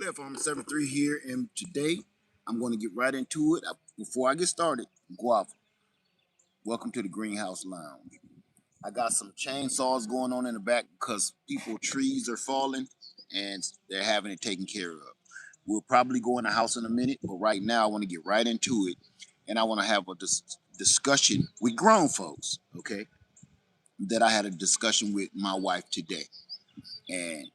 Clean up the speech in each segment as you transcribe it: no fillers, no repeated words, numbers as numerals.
Left Arm 73 here, and today I'm going to get right into it. Before I get started, Guava, welcome to the Greenhouse Lounge. I got some chainsaws going on in the back because trees are falling and they're having it taken care of. We'll probably go in the house in a minute, but right now I want to get right into it, and I want to have a discussion with grown folks, okay? That I had a discussion with my wife today, and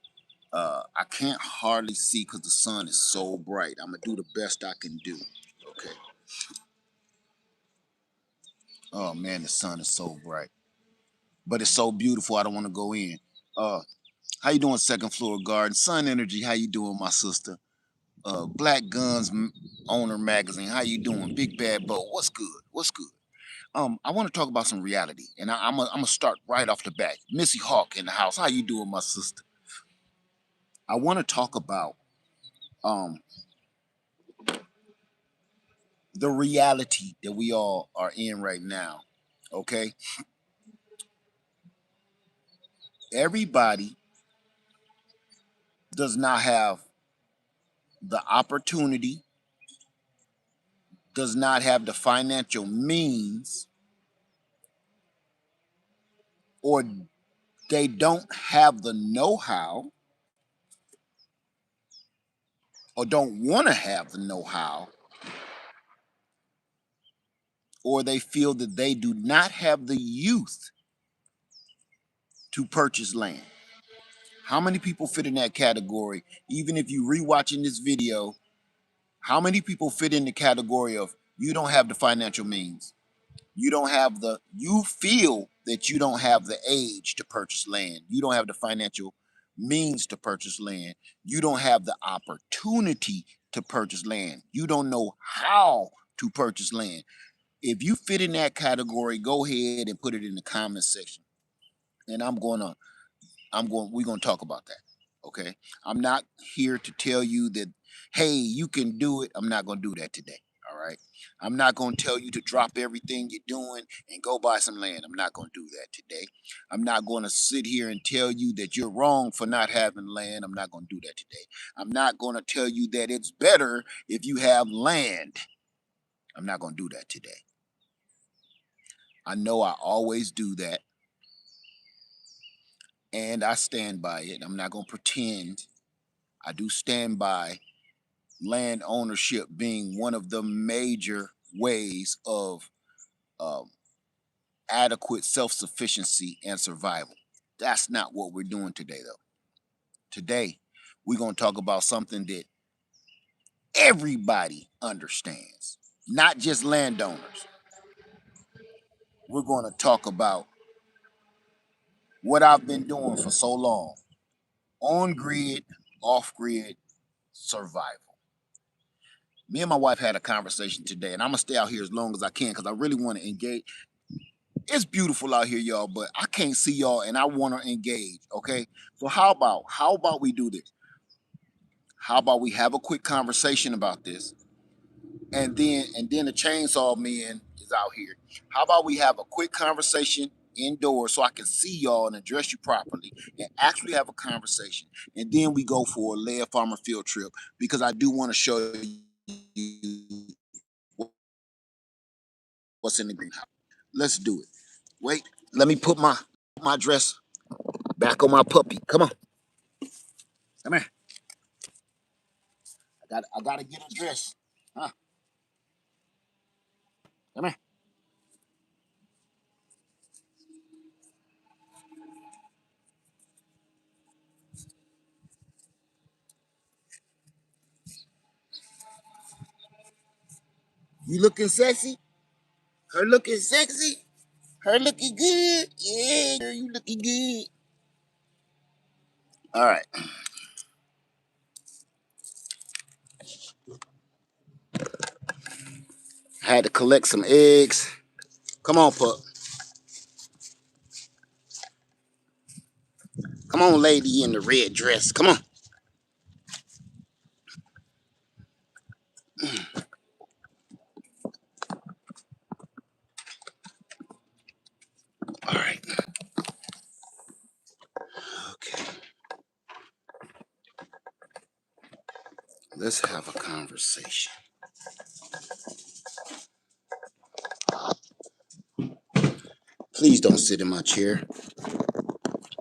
I can't hardly see because the sun is so bright. I'm gonna do the best I can do. Okay. Oh man, the sun is so bright, but it's so beautiful. I don't want to go in. Uh, how you doing, Second Floor Garden? Sun Energy. How you doing, my sister? Black Guns Owner Magazine. How you doing, Big Bad Bo? What's good? What's good? I want to talk about some reality, and I'm gonna start right off the bat. Missy Hawk in the house. How you doing, my sister? I want to talk about um the reality that we all are in right now. Okay, everybody does not have the opportunity, does not have the financial means, or they don't have the know-how, or don't want to have the know-how, or they feel that they do not have the youth to purchase land. How many people fit in that category? Even if you rewatching this video, how many people fit in the category of you don't have the financial means? You feel that you don't have the age to purchase land. You don't have the financial means to purchase land. You don't have the opportunity to purchase land. You don't know how to purchase land. If you fit in that category, go ahead and put it in the comment section. And we're gonna talk about that. Okay. I'm not here to tell you that, hey, you can do it. I'm not gonna do that today. All right. I'm not gonna tell you to drop everything you're doing and go buy some land. I'm not gonna do that today. I'm not gonna sit here and tell you that you're wrong for not having land. I'm not gonna do that today. I'm not gonna tell you that it's better if you have land. I'm not gonna do that today. I know I always do that, and I stand by it. I'm not gonna pretend. I do stand by land ownership being one of the major ways of um, adequate self-sufficiency and survival. That's not what we're doing today, though. Today, we're going to talk about something that everybody understands, not just landowners. We're going to talk about what I've been doing for so long: on grid, off grid survival. Me and my wife had a conversation today, and I'm gonna stay out here as long as I can because I really want to engage. It's beautiful out here, y'all, but I can't see y'all and I want to engage. Okay. So how about we do this? How about we have a quick conversation about this? And then the chainsaw man is out here. How about we have a quick conversation indoors so I can see y'all and address you properly and actually have a conversation. And then we go for a layer farmer field trip because I do want to show you what's in the greenhouse. Let's do it. Wait, let me put my dress back on my puppy. Come on. Come here. I gotta get a dress. Huh? Come here. You looking sexy? Her looking sexy? Her looking good? Yeah, girl, you looking good. All right. I had to collect some eggs. Come on, pup. Come on, lady in the red dress. Come on. All right. Okay. let's have a conversation. Please don't sit in my chair.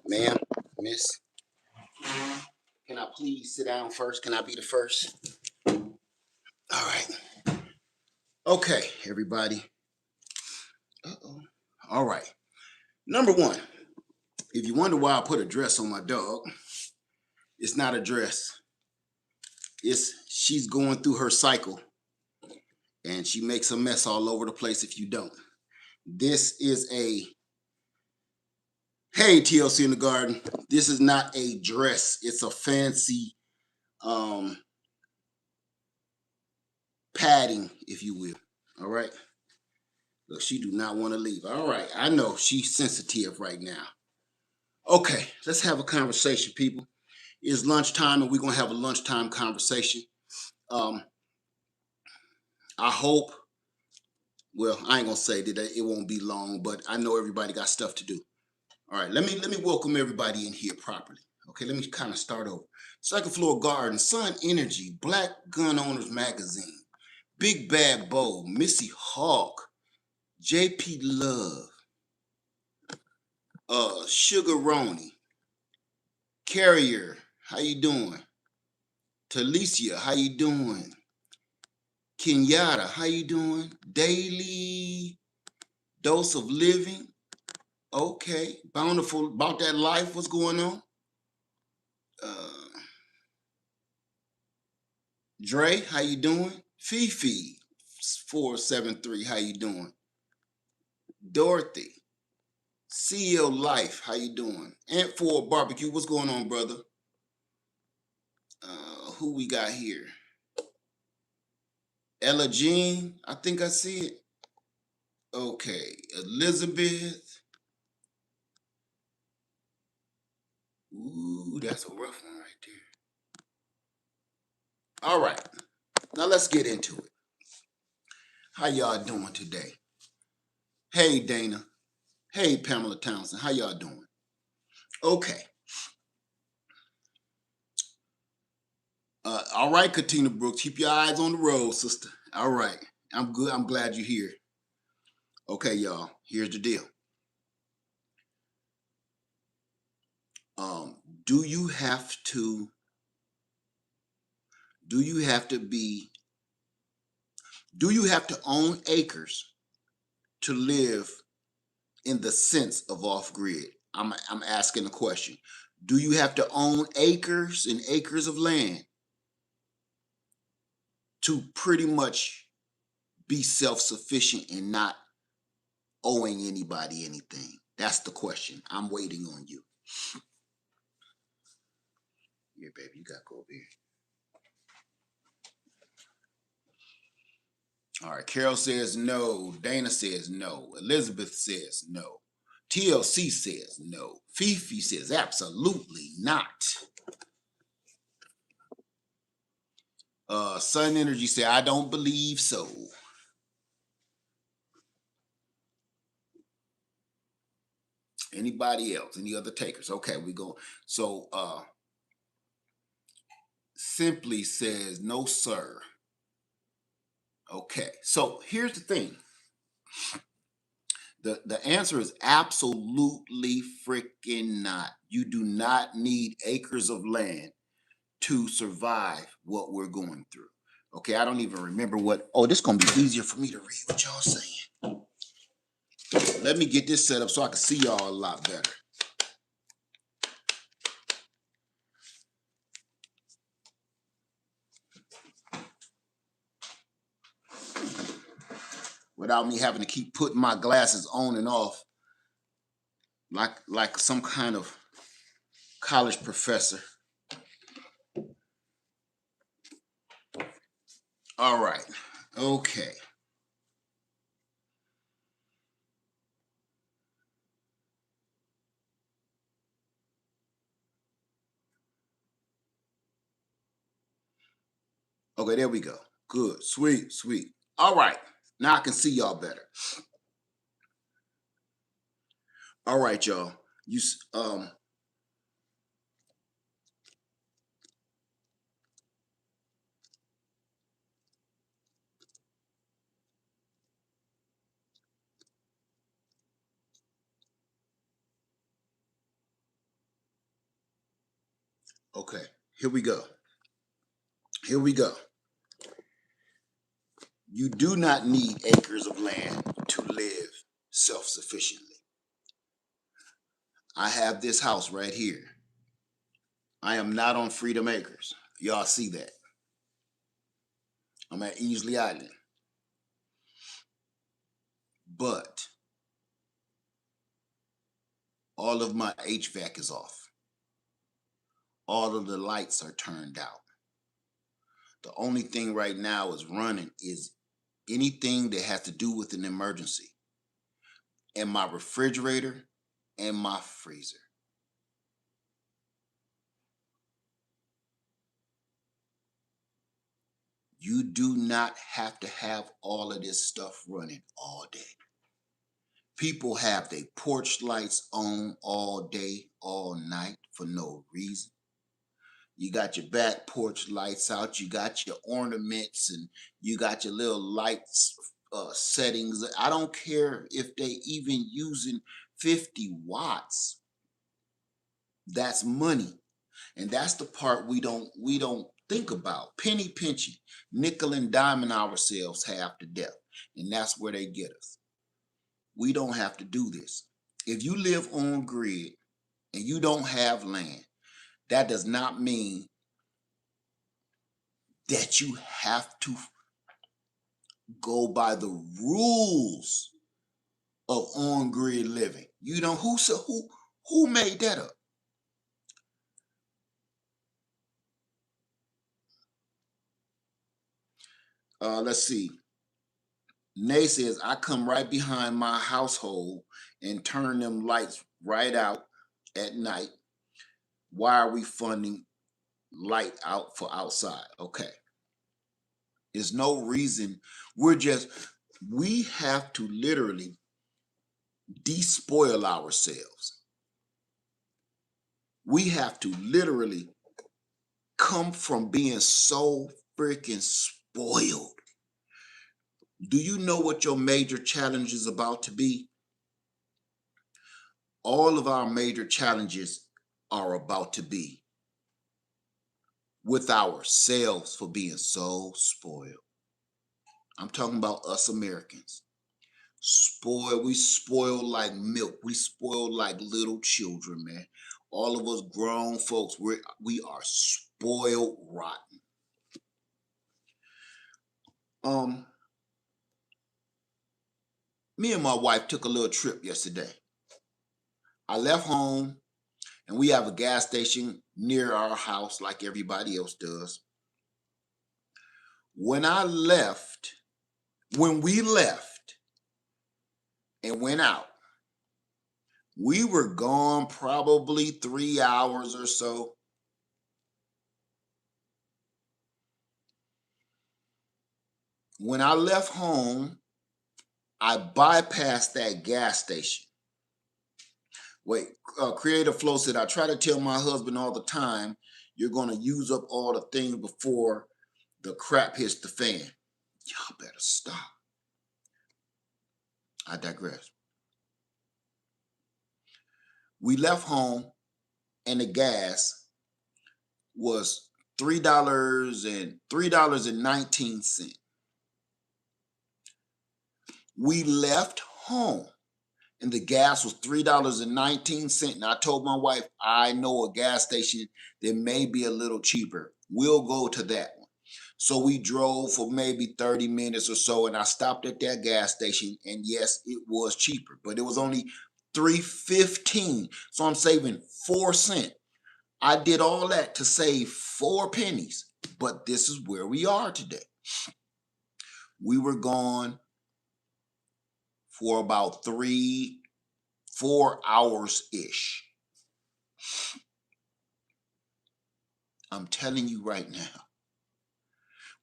Ma'am, miss, can I please sit down first? Can I be the first? All right. Okay, everybody. Uh-oh. All right. Number one, if you wonder why I put a dress on my dog, it's not a dress. It's she's going through her cycle and she makes a mess all over the place if you don't. This is a, hey, TLC in the garden. This is not a dress. It's a fancy padding, if you will. All right. Look, she do not want to leave. All right. I know she's sensitive right now. Okay, let's have a conversation, people. It's lunchtime and we're gonna have a lunchtime conversation. Um, I hope, well, I ain't gonna say that it won't be long, but I know everybody got stuff to do. All right, let me welcome everybody in here properly. Okay, let me kind of start over. Second Floor Garden, Sun Energy, Black Gun Owners Magazine, Big Bad Bo, Missy Hawk, JP Love, Sugar Roney, Carrier, how you doing? Talicia, how you doing? Kenyatta, how you doing? Daily Dose of Living, okay. Bountiful, about that life, what's going on? Uh, Dre, how you doing? Fifi, 473, how you doing? Dorothy, CEO Life, how you doing? Ant Ford Barbecue, what's going on, brother? Who we got here? Ella Jean, I think I see it. Okay, Elizabeth. Ooh, that's a rough one right there. All right, now let's get into it. How y'all doing today? Hey, Dana. Hey, Pamela Townsend. How y'all doing? Okay. All right, Katina Brooks. Keep your eyes on the road, sister. All right. I'm good. I'm glad you're here. Okay, y'all. Here's the deal. Um, do you have to do you have to be do you have to own acres to live in the sense of off grid? I'm asking the question. Do you have to own acres and acres of land to pretty much be self-sufficient and not owing anybody anything? That's the question. I'm waiting on you. Here, baby, you gotta go over here. All right, Carol says no. Dana says no. Elizabeth says no. TLC says no. Fifi says absolutely not. Sun Energy said, I don't believe so. Anybody else? Any other takers? Okay, we go. So Simply says no, sir. Okay, so here's the thing. The answer is absolutely freaking not. You do not need acres of land to survive what we're going through. Okay, I don't even remember what. Oh, this is gonna be easier for me to read what y'all saying. Let me get this set up so I can see y'all a lot better. Without me having to keep putting my glasses on and off like some kind of college professor. All right. Okay. Okay, there we go. Good. Sweet, sweet. All right. Now I can see y'all better. All right, y'all. You Okay, here we go. Here we go. You do not need acres of land to live self-sufficiently. I have this house right here. I am not on Freedom Acres. Y'all see that. I'm at Easley Island. But all of my HVAC is off. All of the lights are turned out. The only thing right now is running is anything that has to do with an emergency. And my refrigerator and my freezer. You do not have to have all of this stuff running all day. People have their porch lights on all day, all night for no reason. You got your back porch lights out. You got your ornaments and you got your little lights settings. I don't care if they even using 50 watts. That's money. And that's the part we don't think about. Penny pinching, nickel and diming ourselves half to death. And that's where they get us. We don't have to do this. If you live on grid and you don't have land, that does not mean that you have to go by the rules of on grid living. You know who made that up? Let's see. Nay says I come right behind my household and turn them lights right out at night. Why are we funding light out for outside? Okay. There's no reason. We have to literally despoil ourselves. We have to literally come from being so freaking spoiled. Do you know what your major challenge is about to be? All of our major challenges are about to be with ourselves for being so spoiled. I'm talking about us Americans. Spoiled, we spoiled like milk. We spoiled like little children, man. All of us grown folks, we are spoiled rotten. Me and my wife took a little trip yesterday. I left home and we have a gas station near our house like everybody else does. When we left and went out, we were gone probably 3 hours or so. When I left home, I bypassed that gas station. Wait, Creative Flow said, I try to tell my husband all the time, you're going to use up all the things before the crap hits the fan. Y'all better stop. I digress. We left home and the gas was $3.19. We left home and the gas was $3.19. And I told my wife, I know a gas station that may be a little cheaper. We'll go to that one. So we drove for maybe 30 minutes or so, and I stopped at that gas station, and yes, it was cheaper, but it was only $3.15. So I'm saving 4 cents. I did all that to save 4 pennies, but this is where we are today. We were gone for about 4 hours-ish. I'm telling you right now,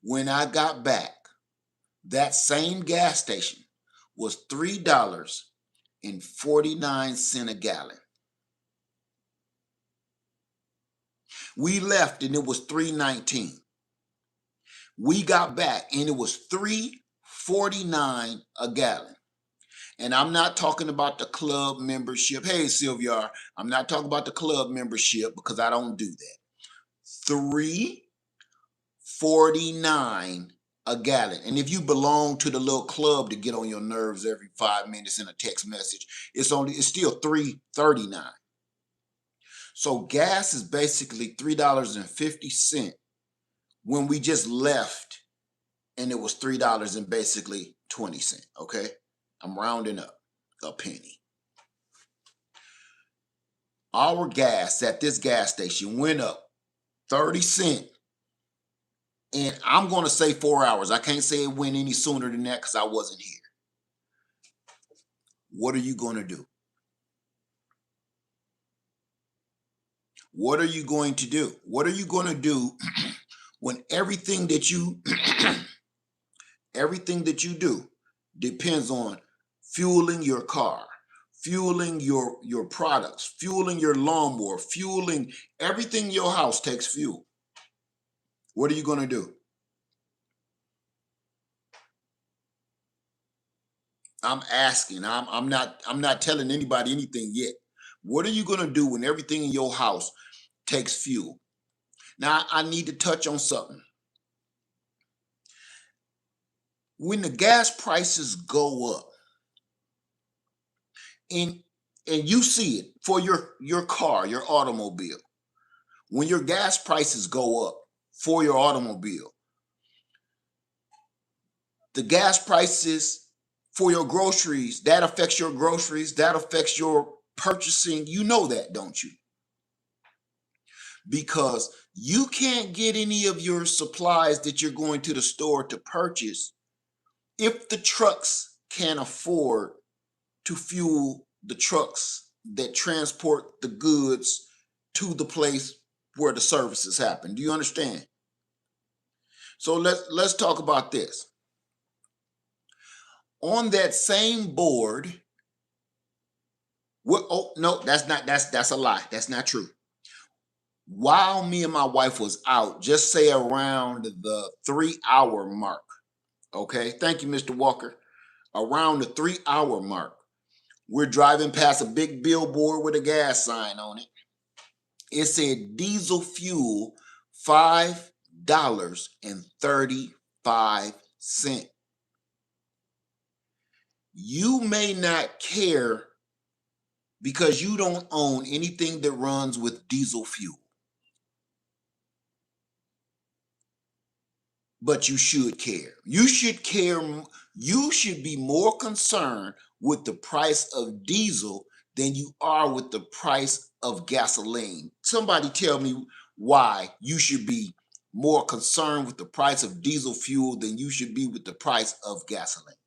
when I got back, that same gas station was $3.49 a gallon. We left and it was $3.19. We got back and it was $3.49 a gallon. And I'm not talking about the club membership. Hey, Sylvia, I'm not talking about the club membership because I don't do that. $3.49 a gallon. And if you belong to the little club to get on your nerves every 5 minutes in a text message, it's still $3.39. So gas is basically $3.50 when we just left, and it was $3 and basically 20 cents. Okay, I'm rounding up a penny. Our gas at this gas station went up 30 cents, and I'm going to say 4 hours. I can't say it went any sooner than that because I wasn't here. What are you going to do? What are you going to do? What are you going to do when everything that you everything that you do depends on fueling your car, fueling your products, fueling your lawnmower, fueling everything in your house takes fuel? What are you going to do? I'm asking. I'm not telling anybody anything yet. What are you going to do when everything in your house takes fuel? Now I need to touch on something. When the gas prices go up, and you see it for your car, your automobile, when your gas prices go up for your automobile, the gas prices for your groceries, that affects your groceries, that affects your purchasing. You know that, don't you? Because you can't get any of your supplies that you're going to the store to purchase if the trucks can't afford to fuel the trucks that transport the goods to the place where the services happen. Do you understand? So let's talk about this. On that same board, oh no, that's a lie. That's not true. While me and my wife was out, just say around the 3 hour mark. Okay, thank you, Mr. Walker. Around the 3 hour mark, we're driving past a big billboard with a gas sign on it. It said diesel fuel $5.35. You may not care because you don't own anything that runs with diesel fuel, but you should care. You should care. You should be more concerned with the price of diesel than you are with the price of gasoline. Somebody tell me why you should be more concerned with the price of diesel fuel than you should be with the price of gasoline.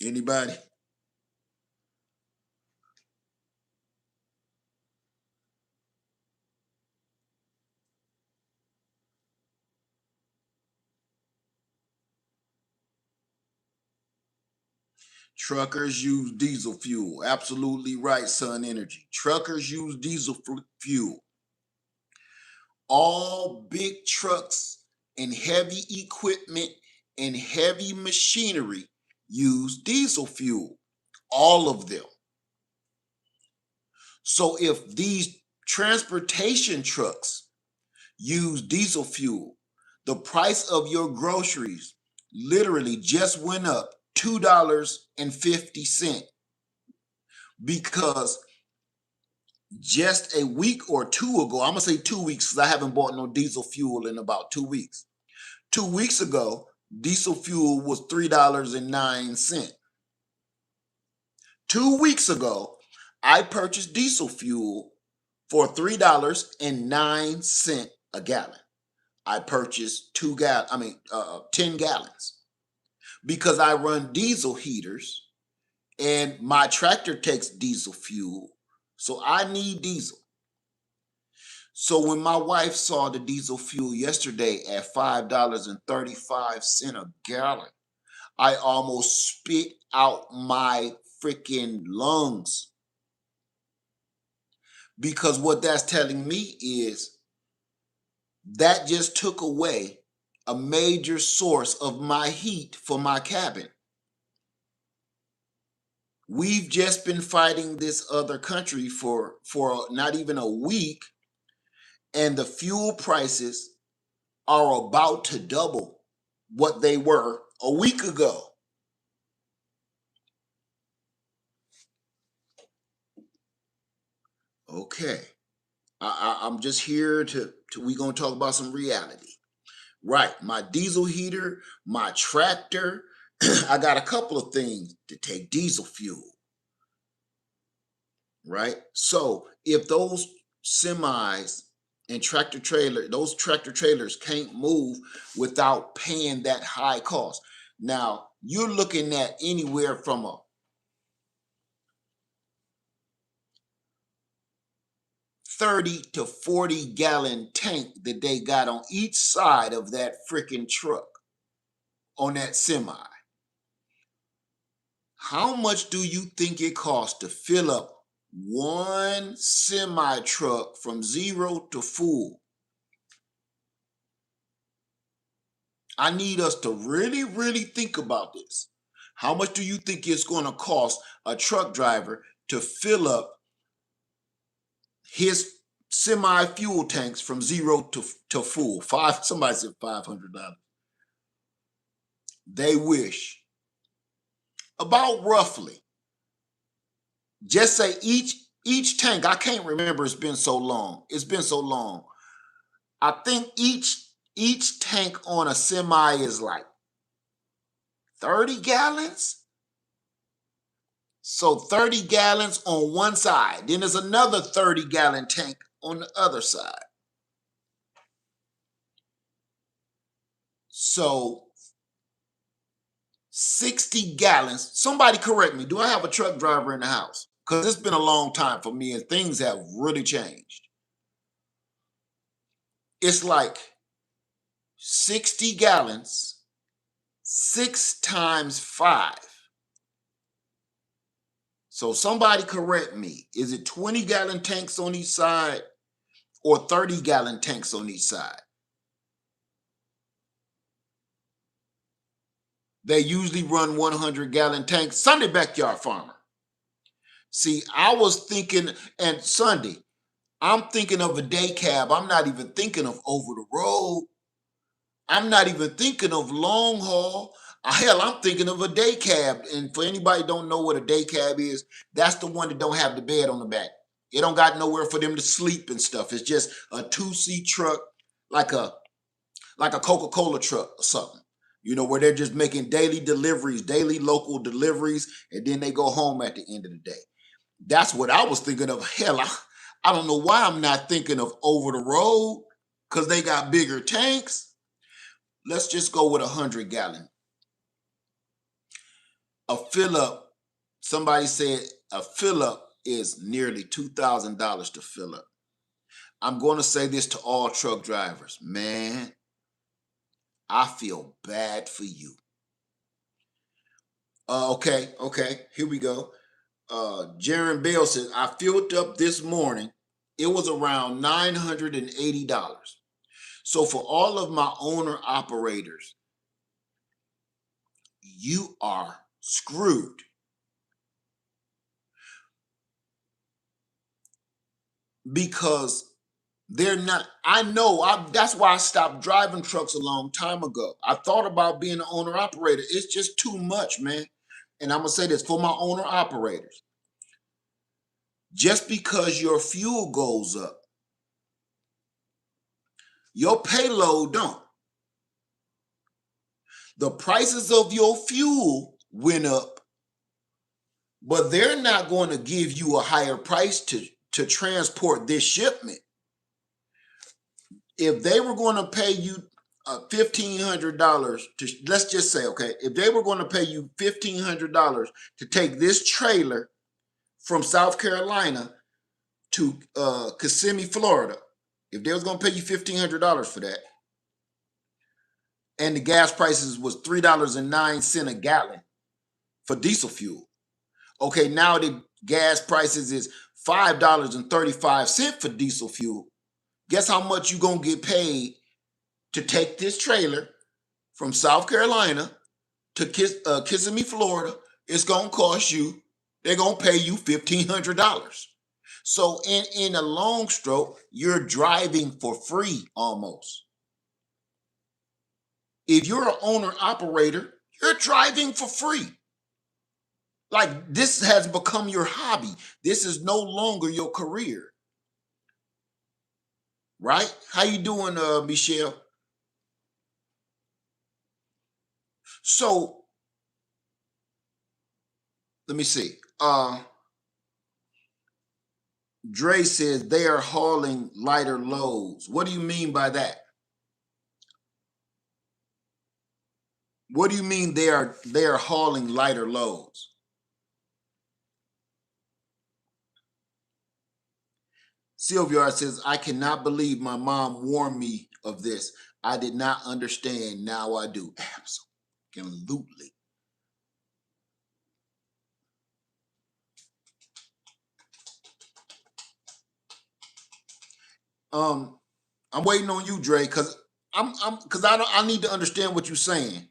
Anybody? Truckers use diesel fuel. Absolutely right, Sun Energy. Truckers use diesel fuel. All big trucks and heavy equipment and heavy machinery use diesel fuel. All of them. So if these transportation trucks use diesel fuel, the price of your groceries literally just went up $2.50 because just a week or two ago, I'm gonna say 2 weeks because I haven't bought no diesel fuel in about 2 weeks. 2 weeks ago, diesel fuel was $3.09. 2 weeks ago, I purchased diesel fuel for $3.09 a gallon. I purchased 10 gallons because I run diesel heaters and my tractor takes diesel fuel. So I need diesel. So when my wife saw the diesel fuel yesterday at $5.35 a gallon, I almost spit out my freaking lungs. Because what that's telling me is that just took away a major source of my heat for my cabin. We've just been fighting this other country for not even a week, and the fuel prices are about to double what they were a week ago. Okay. I'm just here to we gonna talk about some reality. Right. My diesel heater, my tractor. I got a couple of things to take diesel fuel. Right. So if those semis and those tractor trailers can't move without paying that high cost. Now you're looking at anywhere from a 30 to 40 gallon tank that they got on each side of that freaking truck on that semi. How much do you think it costs to fill up one semi truck from zero to full? I need us to really, really think about this. How much do you think it's going to cost a truck driver to fill up his semi fuel tanks from zero to full? Somebody said $500. They wish. About roughly. Just say each tank. I can't remember. It's been so long. It's been so long. I think each tank on a semi is like 30 gallons. So 30 gallons on one side. Then there's another 30-gallon tank on the other side. So 60 gallons. Somebody correct me. Do I have a truck driver in the house? Because it's been a long time for me and things have really changed. It's like 60 gallons, 6 times 5. So somebody correct me. Is it 20-gallon tanks on each side or 30-gallon tanks on each side? They usually run 100-gallon tanks. Sunday Backyard Farmer. See, I was thinking, and Sunday, I'm thinking of a day cab. I'm not even thinking of over the road. I'm not even thinking of long haul. Hell, I'm thinking of a day cab. And for anybody who don't know what a day cab is, that's the one that don't have the bed on the back. It don't got nowhere for them to sleep and stuff. It's just a 2-seat truck, like a Coca-Cola truck or something. You know, where they're just making daily deliveries, daily local deliveries, and then they go home at the end of the day. That's what I was thinking of. Hell, I don't know why I'm not thinking of over the road, because they got bigger tanks. Let's just go with 100-gallon. A fill up, somebody said a fill up is nearly $2,000 to fill up. I'm going to say this to all truck drivers. Man, I feel bad for you. Okay, here we go. Jaron Bell says, I filled up this morning. It was around $980. So for all of my owner operators, you are screwed. Because they're not, that's why I stopped driving trucks a long time ago. I thought about being an owner operator. It's just too much, man. And I'm going to say this for my owner operators. Just because your fuel goes up, your payload don't. The prices of your fuel went up, but they're not going to give you a higher price to transport this shipment. If they were going to pay you $1,500 to, let's just say, okay, if they were going to pay you $1,500 to take this trailer from South Carolina to Kissimmee, Florida, if they was going to pay you $1,500 for that, and the gas prices was $3.09 a gallon for diesel fuel. Okay, now the gas prices is $5.35 for diesel fuel. Guess how much you gonna get paid to take this trailer from South Carolina to Kissimmee, Florida? It's gonna cost you. They're gonna pay you $1,500. So in a long stroke, you're driving for free almost. If you're an owner operator, you're driving for free. Like this has become your hobby. This is no longer your career. Right? How you doing, Michelle? So let me see. Dre says they are hauling lighter loads. What do you mean by that? What do you mean they are hauling lighter loads? Sylvia says, I cannot believe my mom warned me of this. I did not understand. Now I do. Absolutely. I'm waiting on you, Dre, because I need to understand what you're saying.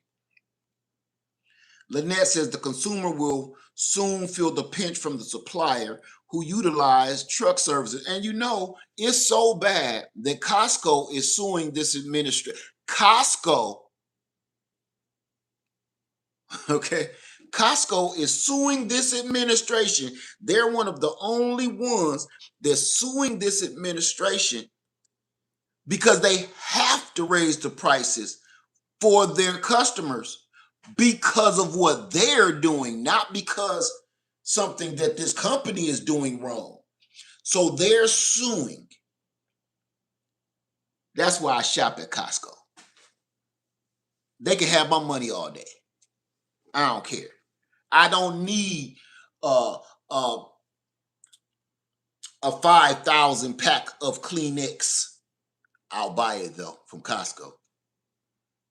Lynette says the consumer will soon feel the pinch from the supplier who utilize truck services. And you know, it's so bad that Costco is suing this administration. Costco, okay? Costco is suing this administration. They're one of the only ones that's suing this administration because they have to raise the prices for their customers because of what they're doing, not because something that this company is doing wrong. So they're suing. That's why I shop at Costco. They can have my money all day. I don't care. I don't need uh, uh, a 5,000 pack of Kleenex. I'll buy it though from Costco.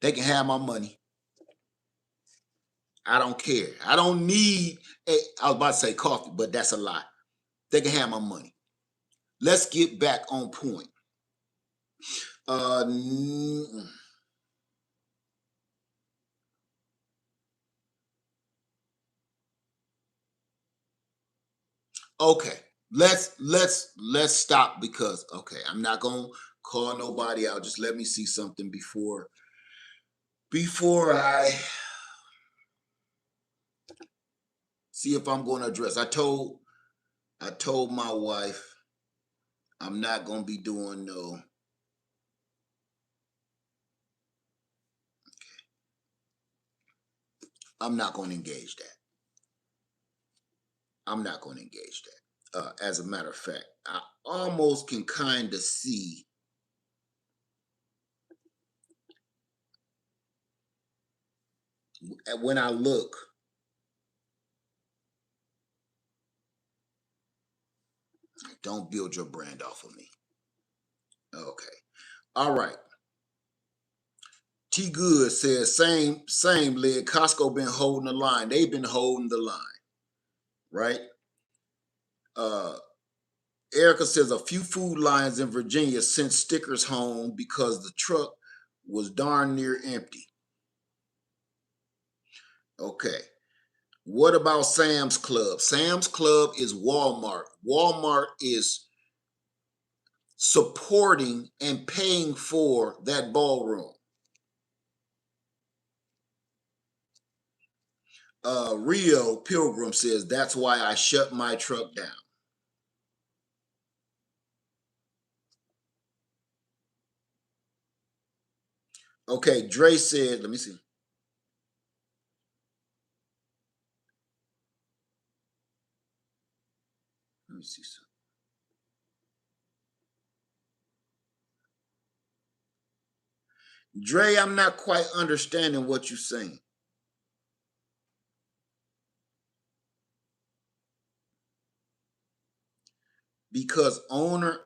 They can have my money. I don't care. I don't need, I was about to say coffee, but that's a lie. They can have my money. Let's get back on point. Uh, okay. Let's stop because okay, I'm not gonna call nobody out. Just let me see something before I see if I'm going to address. I told my wife I'm not gonna be doing no. I'm not going to engage that. I'm not going to engage that. As a matter of fact, I almost can kind of see when I look. Don't build your brand off of me. Okay. All right. T Good says same leg. Costco been holding the line. They've been holding the line, right? Uh Erica says a few food lines in Virginia sent stickers home because the truck was darn near empty. Okay. What about Sam's Club? Sam's Club is Walmart. Walmart is supporting and paying for that ballroom. Rio Pilgrim says that's why I shut my truck down. Okay, Dre said, let me see. Let me see something. Dre, I'm not quite understanding what you're saying. Because owner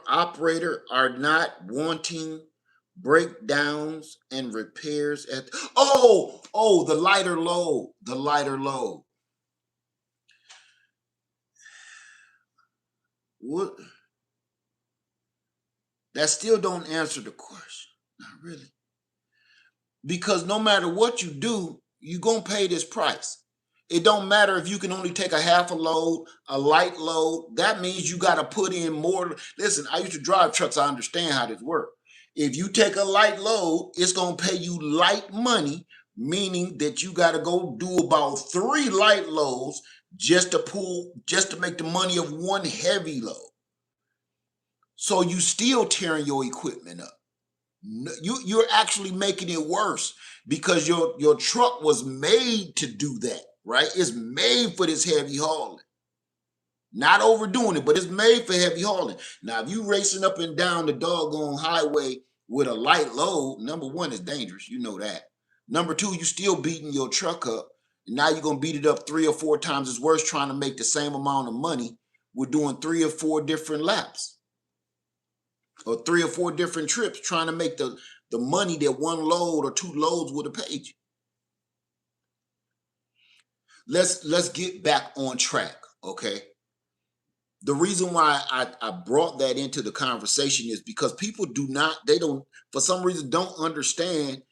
operator are not wanting breakdowns and repairs at the lighter load. What, that still don't answer the question. Not really. Because no matter what you do, you're gonna pay this price. It don't matter if you can only take a half a load, a light load. That means you got to put in more. Listen, I used to drive trucks. I understand how this works. If you take a light load, it's going to pay you light money, meaning that you got to go do about 3 light loads just to make the money of 1 heavy load. So you still tearing your equipment up. You're actually making it worse because your truck was made to do that, right? It's made for this heavy hauling. Not overdoing it, but it's made for heavy hauling. Now, if you racing up and down the doggone highway with a light load, number one, it's dangerous. You know that. Number two, you still beating your truck up. And now you're going to beat it up 3 or 4 times as worse trying to make the same amount of money. We're doing 3 or 4 different laps or 3 or 4 different trips trying to make the money that 1 load or 2 loads would have paid you. Let's get back on track, okay? The reason why I brought that into the conversation is because people don't, for some reason, don't understand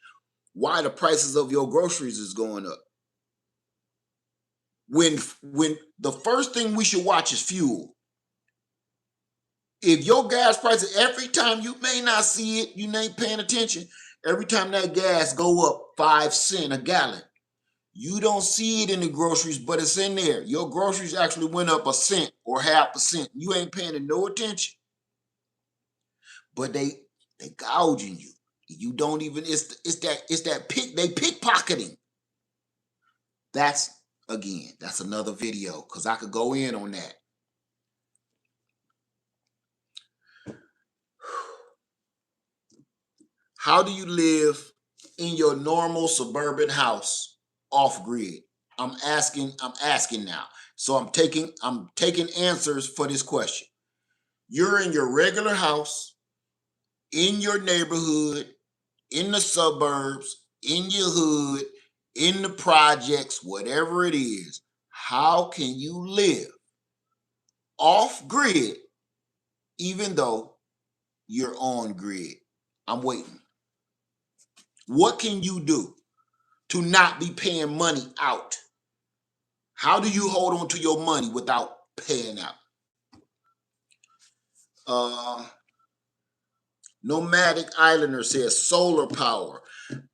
why the prices of your groceries is going up. When the first thing we should watch is fuel. If your gas prices, every time, you may not see it, you ain't paying attention, every time that gas go up 5 cents a gallon, you don't see it in the groceries, but it's in there. Your groceries actually went up 1 cent or half a cent. You ain't paying no attention. But they gouging you. You don't even, it's that pickpocketing. That's another video because I could go in on that. How do you live in your normal suburban house off grid? I'm asking now. So I'm taking answers for this question. You're in your regular house, in your neighborhood, in the suburbs, in your hood, in the projects, whatever it is. How can you live off grid even though you're on grid? I'm waiting. What can you do to not be paying money out? How do you hold on to your money without paying out? Nomadic Islander says solar power.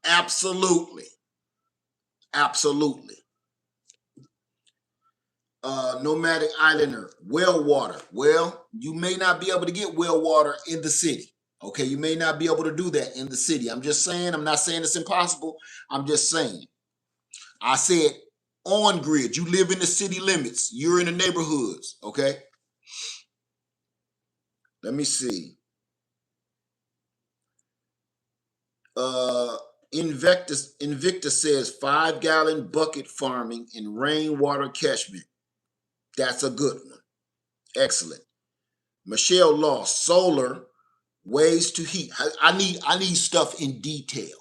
Absolutely. Absolutely. Nomadic Islander, well water. Well, you may not be able to get well water in the city. Okay, you may not be able to do that in the city. I'm just saying, I'm not saying it's impossible. I'm just saying. I said on grid. You live in the city limits. You're in the neighborhoods. Okay. Let me see. Invictus says 5-gallon bucket farming in rainwater catchment. That's a good one. Excellent. Michelle Law, solar, ways to heat. I need stuff in detail.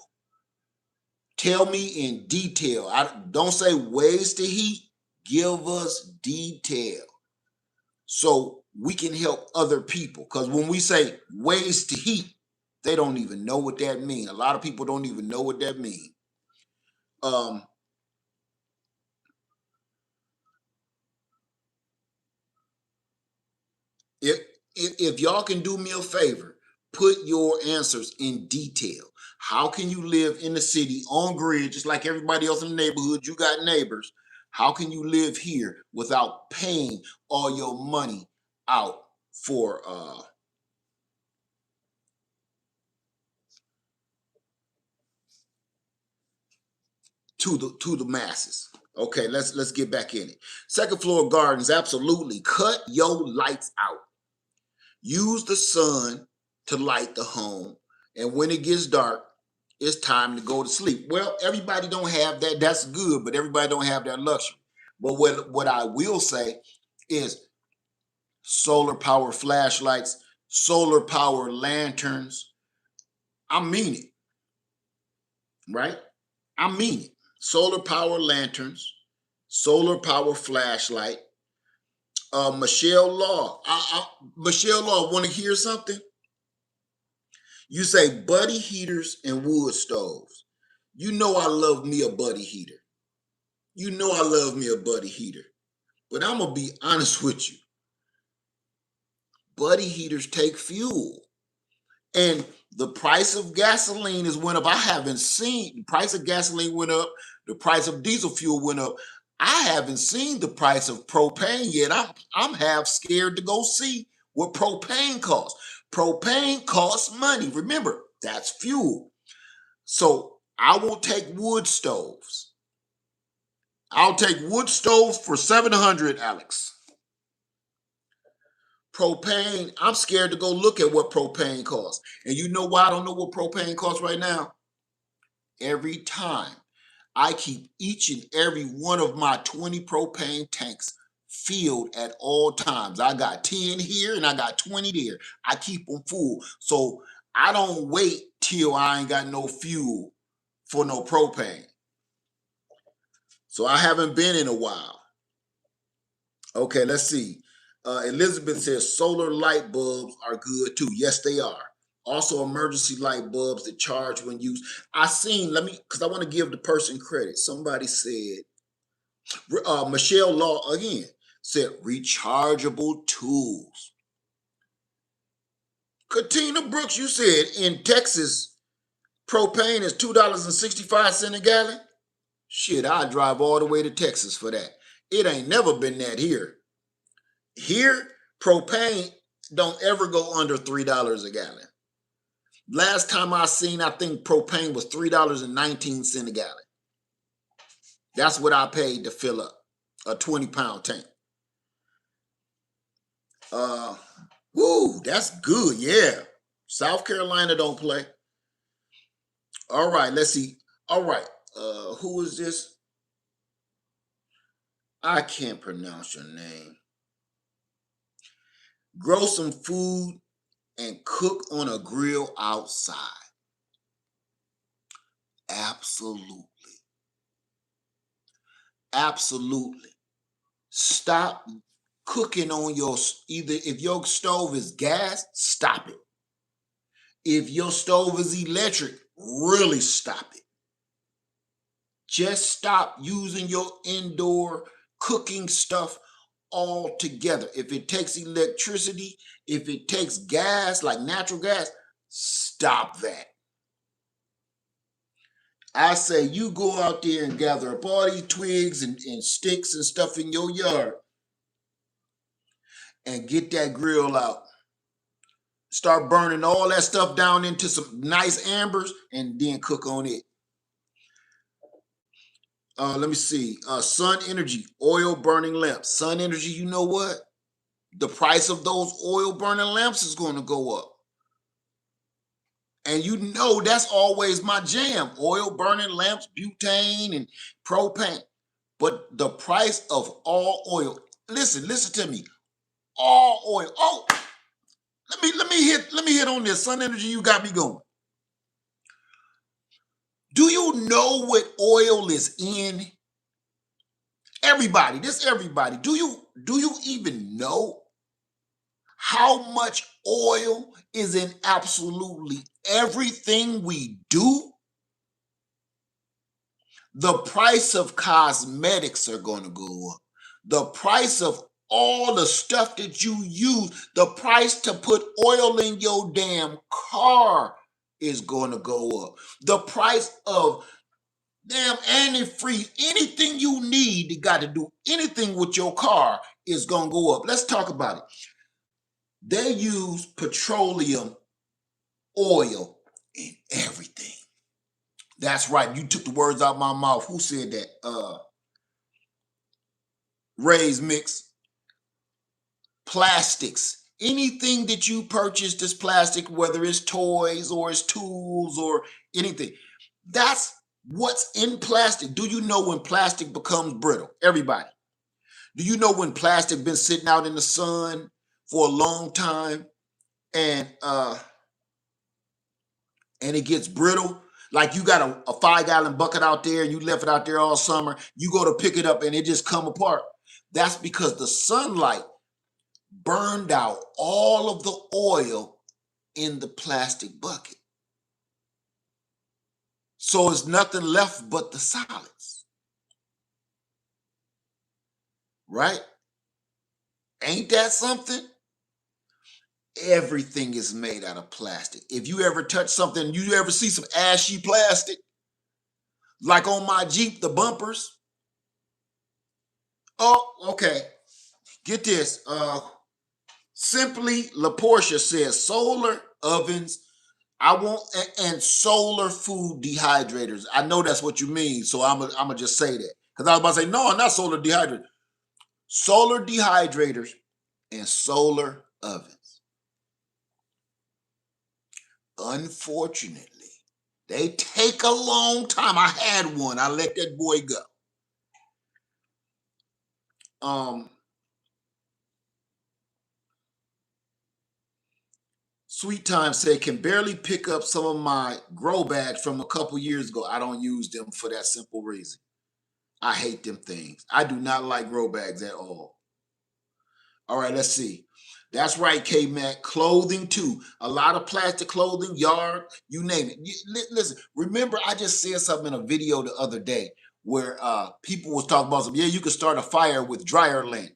Tell me in detail. I don't say ways to heat. Give us detail so we can help other people. Because when we say ways to heat, they don't even know what that means. A lot of people don't even know what that means. If y'all can do me a favor, put your answers in detail. How can you live in the city on grid, just like everybody else in the neighborhood? You got neighbors. How can you live here without paying all your money out for to the masses? Okay, let's get back in it. Second floor gardens, absolutely. Cut your lights out. Use the sun to light the home. And when it gets dark, it's time to go to sleep. Well, everybody don't have that. That's good, but everybody don't have that luxury. But what I will say is solar power flashlights, solar power lanterns. I mean it, right? I mean it. Solar power lanterns, solar power flashlight. Michelle Law. Michelle Law, want to hear something? You say buddy heaters and wood stoves. You know I love me a buddy heater. You know I love me a buddy heater, but I'm gonna be honest with you. Buddy heaters take fuel. And the price of gasoline has went up. I haven't seen the price of gasoline went up. The price of diesel fuel went up. I haven't seen the price of propane yet. I'm half scared to go see what propane costs. Propane costs money. Remember, that's fuel. So I will take wood stoves. I'll take wood stoves for 700, Alex. Propane, I'm scared to go look at what propane costs. And you know why I don't know what propane costs right now? Every time I keep each and every one of my 20 propane tanks filled at all times. I got 10 here and I got 20 there. I keep them full. So I don't wait till I ain't got no fuel for no propane. So I haven't been in a while. Okay, let's see. Elizabeth says solar light bulbs are good too. Yes, they are. Also, emergency light bulbs that charge when used. Let me, because I want to give the person credit. Somebody said, Michelle Law again said, rechargeable tools. Katina Brooks, you said in Texas, propane is $2.65 a gallon. Shit, I drive all the way to Texas for that. It ain't never been that here. Here, propane don't ever go under $3 a gallon. Last time I seen, I think propane was $3.19 a gallon. That's what I paid to fill up a 20-pound tank. Woo, that's good. Yeah. South Carolina don't play. All right, let's see. All right. Who is this? I can't pronounce your name. Grow some food and cook on a grill outside. Absolutely. Absolutely. Stop cooking on either if your stove is gas, stop it. If your stove is electric, really stop it. Just stop using your indoor cooking stuff altogether. If it takes electricity, if it takes gas, like natural gas, stop that. I say you go out there and gather up all these twigs and sticks and stuff in your yard and get that grill out. Start burning all that stuff down into some nice ambers and then cook on it. Let me see. Sun Energy, oil burning lamps. Sun Energy, you know what? The price of those oil burning lamps is going to go up. And you know that's always my jam. Oil burning lamps, butane and propane. But the price of all oil, listen to me. All oil. Oh, let me hit on this. Sun Energy, you got me going. Do you know what oil is in? Everybody, everybody. Do you even know how much oil is in absolutely everything we do? The price of cosmetics are going to go up. The price of all the stuff that you use, the price to put oil in your damn car is going to go up. The price of damn antifreeze, anything you need that got to do anything with your car is going to go up. Let's talk about it. They use petroleum oil in everything. That's right. You took the words out of my mouth. Who said that? Ray's Mix. Plastics. Anything that you purchase that's plastic, whether it's toys or it's tools or anything, that's what's in plastic. Do you know when plastic becomes brittle? Everybody. Do you know when plastic been sitting out in the sun for a long time and it gets brittle? Like you got a 5-gallon bucket out there and you left it out there all summer. You go to pick it up and it just come apart. That's because the sunlight burned out all of the oil in the plastic bucket. So it's nothing left but the solids. right? Ain't that something? Everything is made out of plastic. If you ever touch something, you ever see some ashy plastic, like on my Jeep, the bumpers. Oh, okay. Get this. Simply LaPortia says solar ovens. I want and solar food dehydrators. I know that's what you mean, so I'm gonna just say that because I was about to say no, not solar dehydrators. Solar dehydrators and solar ovens. Unfortunately, they take a long time. I had one. I let that boy go. Um, Sweet Time said, can barely pick up some of my grow bags from a couple years ago. I don't use them for that simple reason. I hate them things. I do not like grow bags at all. All right, let's see. That's right, K Mac. Clothing too. A lot of plastic clothing, yard, you name it. Listen, remember, I just said something in a video the other day where people was talking about yeah, you could start a fire with dryer lint.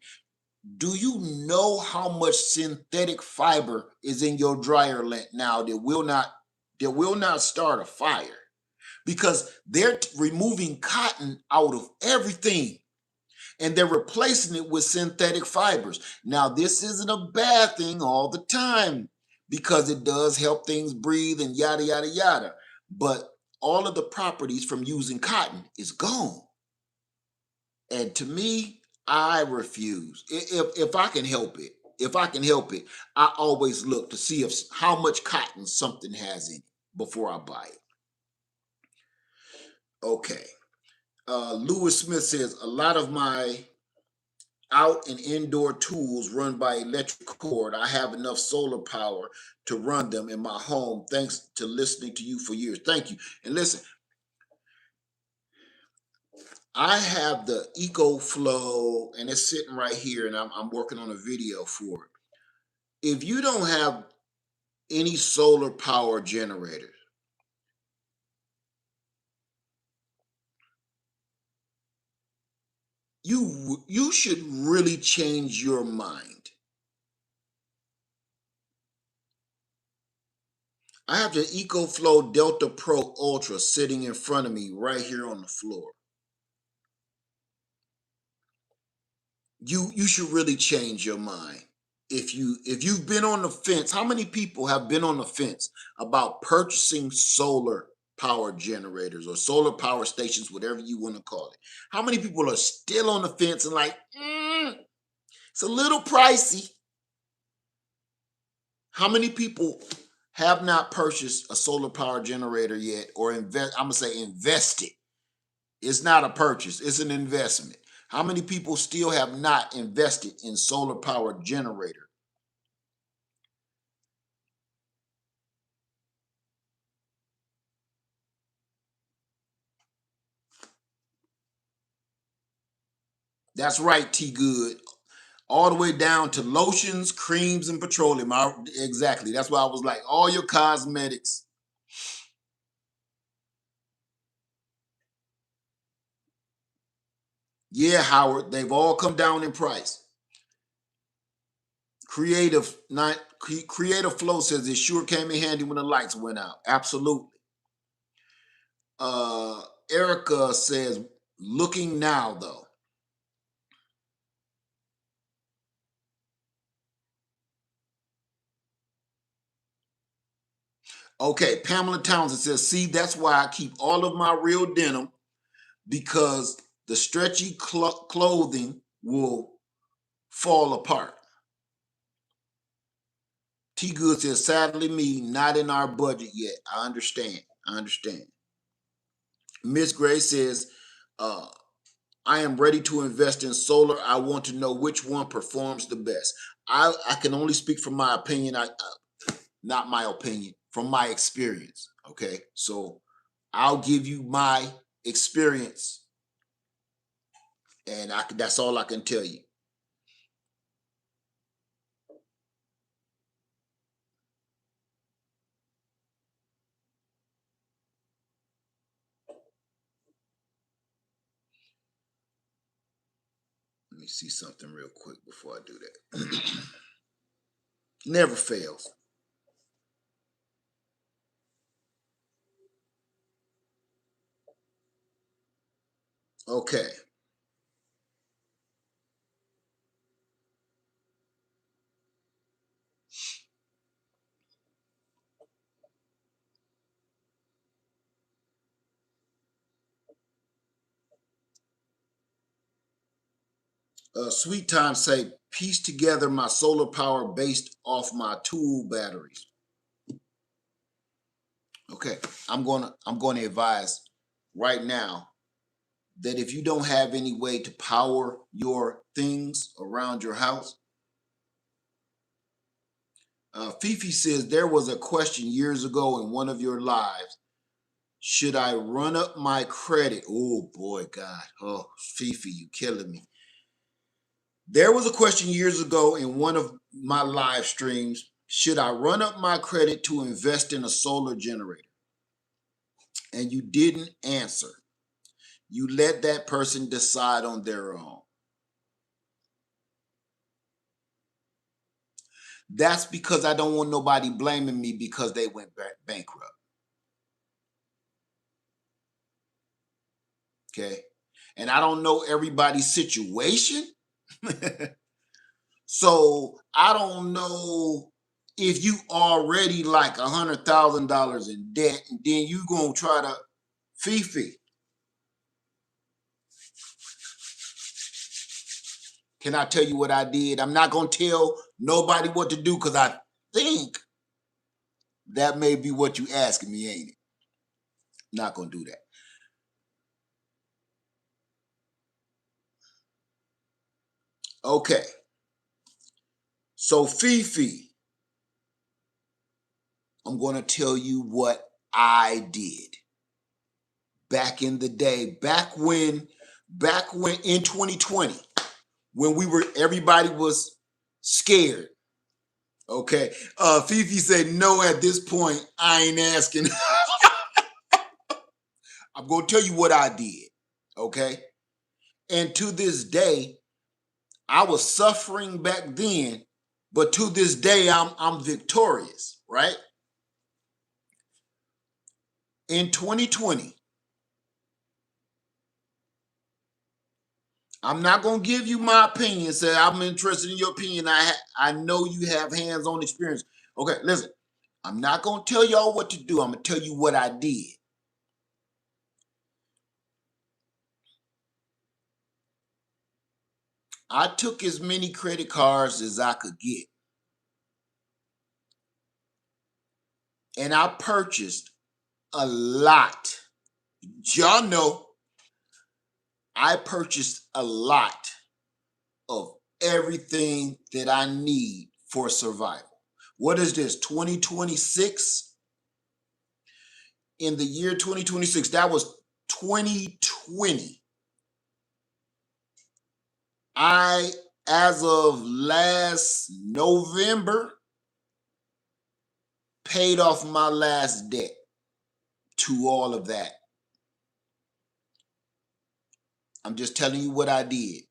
Do you know how much synthetic fiber is in your dryer lint now that will not start a fire? Because they're removing cotton out of everything and they're replacing it with synthetic fibers. Now, this isn't a bad thing all the time because it does help things breathe and yada, yada, yada. But all of the properties from using cotton is gone. And to me, I refuse. If I can help it, I always look to see if how much cotton something has in it before I buy it. Okay. Lewis Smith says a lot of my out and indoor tools run by electric cord. I have enough solar power to run them in my home thanks to listening to you for years. Thank you. And listen, I have the EcoFlow and it's sitting right here and I'm working on a video for it. If you don't have any solar power generators, you should really change your mind. I have the EcoFlow Delta Pro Ultra sitting in front of me right here on the floor. You should really change your mind. If you've been on the fence, how many people have been on the fence about purchasing solar power generators or solar power stations, whatever you want to call it? How many people are still on the fence and like, it's a little pricey? How many people have not purchased a solar power generator yet or invest? I'm gonna say invested. It's not a purchase, it's an investment. How many people still have not invested in solar power generator? That's right, T Good. All the way down to lotions, creams, and petroleum. Exactly. That's why I was like, all your cosmetics. Yeah, Howard, they've all come down in price. Creative Flow says it sure came in handy when the lights went out. Absolutely. Uh Erica says, looking now though. Okay, Pamela Townsend says, see, that's why I keep all of my real denim because the stretchy clothing will fall apart. T Good says, sadly me, not in our budget yet. I understand. I understand. Miss Gray says, uh, I am ready to invest in solar. I want to know which one performs the best. I can only speak from my opinion. Not my opinion, from my experience. Okay. So I'll give you my experience and that's all I can tell you. me see something real quick before I do that. Never fails. Okay. Sweet Time say, piece together my solar power based off my tool batteries. Okay, I'm gonna advise right now that if you don't have any way to power your things around your house, Fifi says there was a question years ago in one of your lives. Should I run up my credit? Oh boy, God. Oh, Fifi, you killing me. There was a question years ago in one of my live streams. Should I run up my credit to invest in a solar generator? And you didn't answer. You let that person decide on their own. That's because I don't want nobody blaming me because they went bankrupt. Okay. And I don't know everybody's situation. So I don't know if you already like $100,000 in debt and then you gonna try to Fifi. Can I tell you what I did? I'm not gonna tell nobody what to do because I think that may be what you asking me, ain't it? Not gonna do that. Okay. So Fifi, I'm gonna tell you what I did back in the day, back when in 2020, when everybody was scared. Okay. Fifi said, no, at this point, I ain't asking. I'm gonna tell you what I did. Okay. And to this day, I was suffering back then, but to this day, I'm victorious, right? In 2020, I'm not gonna give you my opinion. Say I'm interested in your opinion. I know you have hands-on experience. Okay, listen. I'm not gonna tell y'all what to do. I'm gonna tell you what I did. I took as many credit cards as I could get, and I purchased a lot. Y'all know I purchased a lot of everything that I need for survival. What is this? 2026? In the year 2026, that was 2020. I, as of last November, paid off my last debt to all of that. I'm just telling you what I did.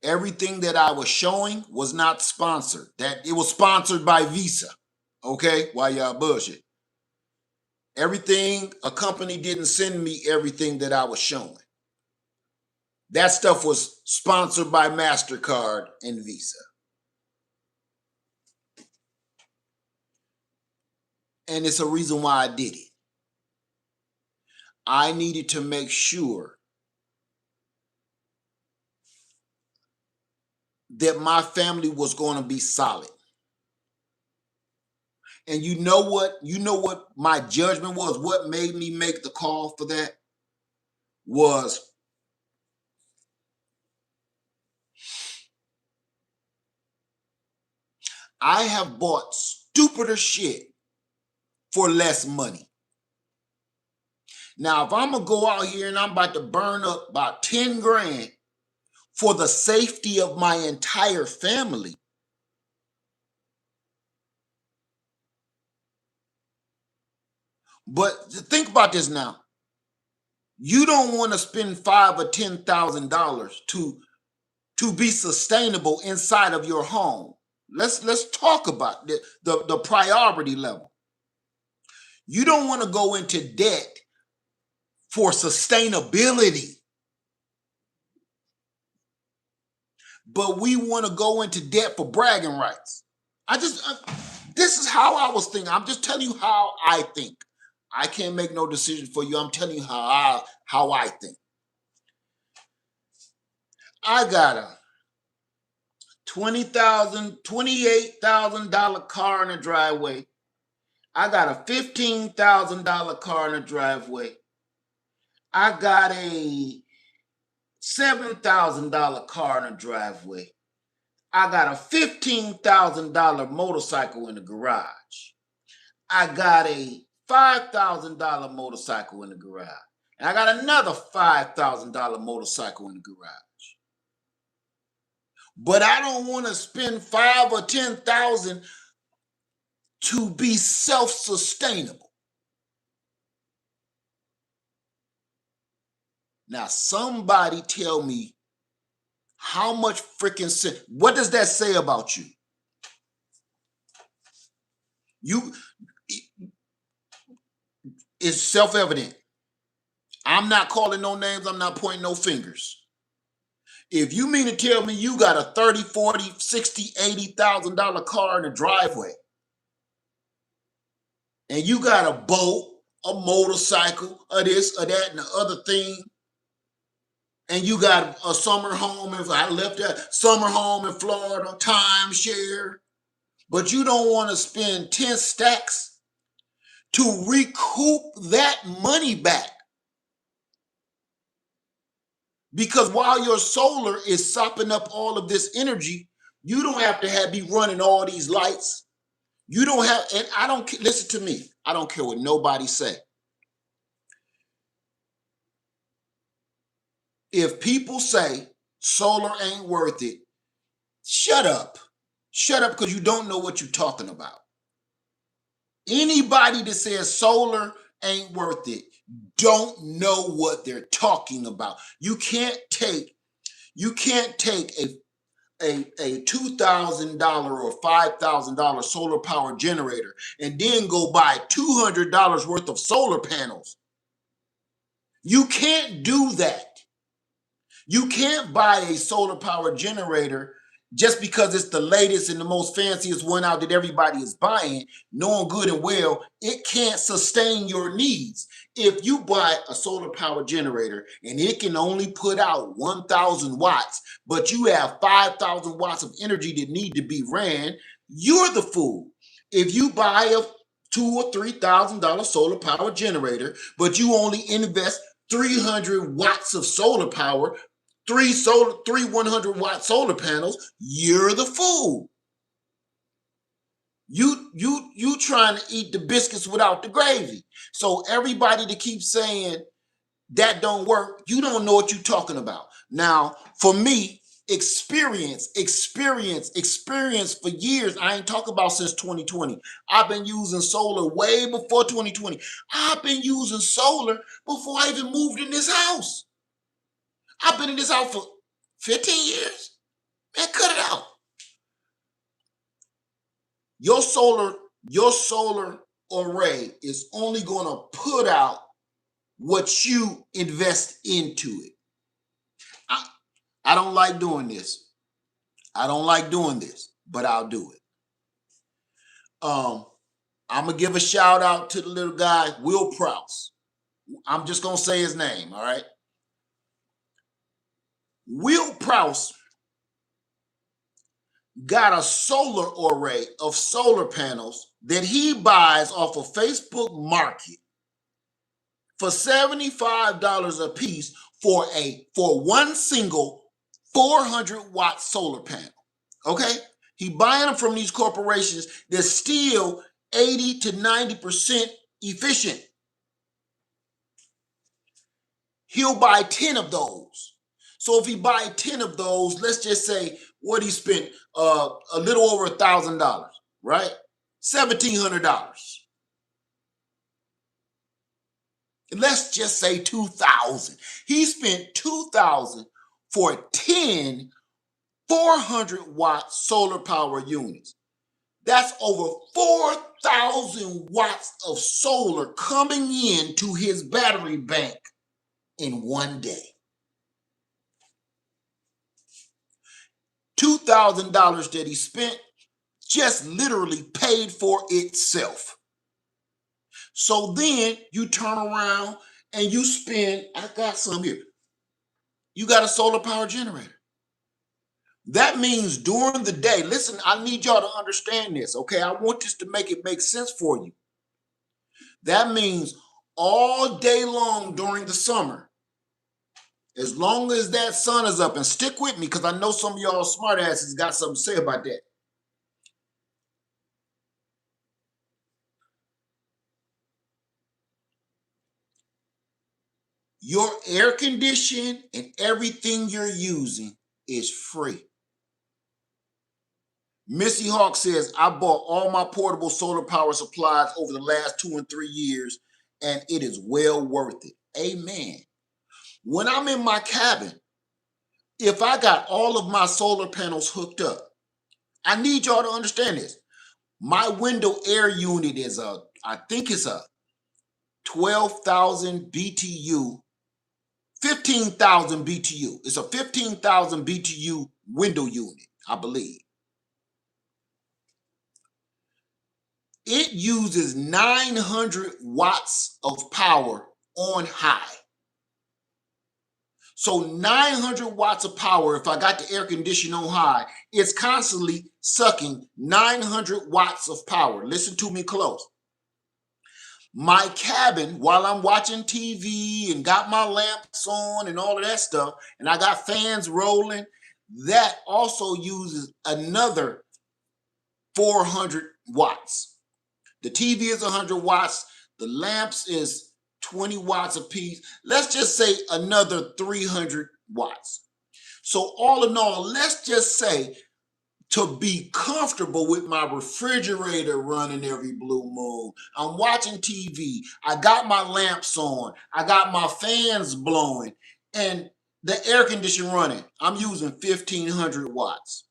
Everything that I was showing was not sponsored. That it was sponsored by Visa. Okay, why y'all bullshit? Everything, a company didn't send me everything that I was showing. That stuff was sponsored by MasterCard and Visa. And it's a reason why I did it. I needed to make sure that my family was going to be solid. And you know what? You know what my judgment was? What made me make the call for that was I have bought stupider shit for less money. Now, if I'm going to go out here and I'm about to burn up about 10 grand for the safety of my entire family, but think about this now. You don't want to spend $5,000 or $10,000 to be sustainable inside of your home. Let's talk about the priority level. You don't want to go into debt for sustainability, but we want to go into debt for bragging rights. This is how I was thinking. I'm just telling you how I think. I can't make no decision for you. I'm telling you how I think. I got a $28,000 car in the driveway. I got a $15,000 car in the driveway. I got a $7,000 car in the driveway. I got a $15,000 motorcycle in the garage. I got a $5,000 motorcycle in the garage. And I got another $5,000 motorcycle in the garage. But I don't want to spend $5,000 or $10,000 to be self-sustainable. Now, somebody tell me how much freaking sense. What does that say about you? It's self-evident. I'm not calling no names. I'm not pointing no fingers. If you mean to tell me you got a $30,000, $40,000, $60,000, $80,000 car in the driveway, and you got a boat, a motorcycle, or this, or that, and the other thing, and you got a summer home, if I left that summer home in Florida, timeshare, but you don't want to spend 10 stacks to recoup that money back. Because while your solar is sopping up all of this energy, you don't have to be running all these lights. You don't have, and I don't, listen to me, I don't care what nobody say. If people say solar ain't worth it, shut up. Shut up, because you don't know what you're talking about. Anybody that says solar ain't worth it don't know what they're talking about. You can't take a $2,000 or $5,000 solar power generator and then go buy $200 worth of solar panels. You can't do that. You can't buy a solar power generator just because it's the latest and the most fanciest one out that everybody is buying, knowing good and well it can't sustain your needs. If you buy a solar power generator and it can only put out 1,000 watts, but you have 5,000 watts of energy that need to be ran, you're the fool. If you buy a $2,000 or $3,000 solar power generator, but you only invest 300 watts of solar power, three 100-watt solar panels, you're the fool. You trying to eat the biscuits without the gravy. So everybody that keeps saying that don't work, you don't know what you're talking about. Now, for me, experience for years. I ain't talking about since 2020. I've been using solar way before 2020. I've been using solar before I even moved in this house. I've been in this house for 15 years. Man, cut it out. Your solar array is only going to put out what you invest into it. I don't like doing this. But I'll do it. I'm gonna give a shout out to the little guy, Will Prouse. I'm just gonna say his name, all right? Will Prouse got a solar array of solar panels that he buys off of Facebook Market for $75 a piece for one single 400-watt solar panel. Okay? He buying them from these corporations that's still 80 to 90% efficient. He'll buy 10 of those. So if he buy 10 of those, let's just say what he spent a little over $1,000, right? $1,700. Let's just say $2,000. He spent $2,000 for 10 400 watt solar power units. That's over 4,000 watts of solar coming in to his battery bank in one day. $2,000 that he spent just literally paid for itself. So then you turn around and you spend, I got some here. You got a solar power generator. That means during the day, listen, I need y'all to understand this, okay? I want this to make sense for you. That means all day long during the summer, as long as that sun is up, and stick with me because I know some of y'all smart asses got something to say about that. Your air conditioning and everything you're using is free. Missy Hawk says, I bought all my portable solar power supplies over the last 2 and 3 years, and it is well worth it. Amen. When I'm in my cabin, if I got all of my solar panels hooked up, I need y'all to understand this. My window air unit is I think it's a 12,000 BTU, 15,000 BTU. It's a 15,000 BTU window unit, I believe. It uses 900 watts of power on high. So 900 watts of power, if I got the air conditioning on high, it's constantly sucking 900 watts of power. Listen to me close. My cabin, while I'm watching TV and got my lamps on and all of that stuff, and I got fans rolling, that also uses another 400 watts. The TV is 100 watts. The lamps is 20 watts a piece. Let's just say another 300 watts. So all in all, let's just say to be comfortable with my refrigerator running every blue moon, I'm watching TV, I got my lamps on, I got my fans blowing, and the air conditioner running, I'm using 1,500 watts.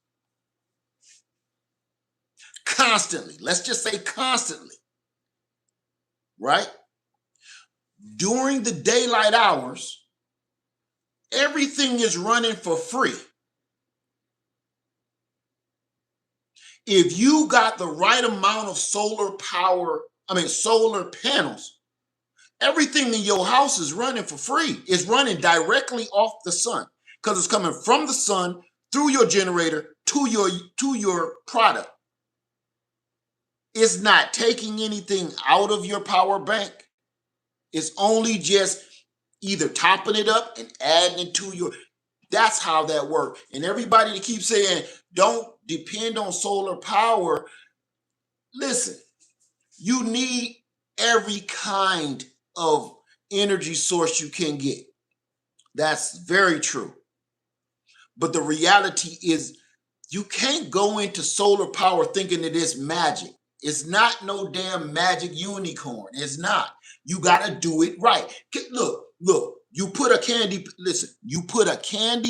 Constantly. Let's just say constantly. Right? During the daylight hours, everything is running for free. If you got the right amount of solar panels, everything in your house is running for free. It's running directly off the sun because it's coming from the sun through your generator to your product. It's not taking anything out of your power bank. It's only just either topping it up and adding it to your. That's how that works. And everybody that keeps saying, don't depend on solar power. Listen, you need every kind of energy source you can get. That's very true. But the reality is you can't go into solar power thinking that it's magic. It's not no damn magic unicorn. It's not. You got to do it right. Look, you put a candy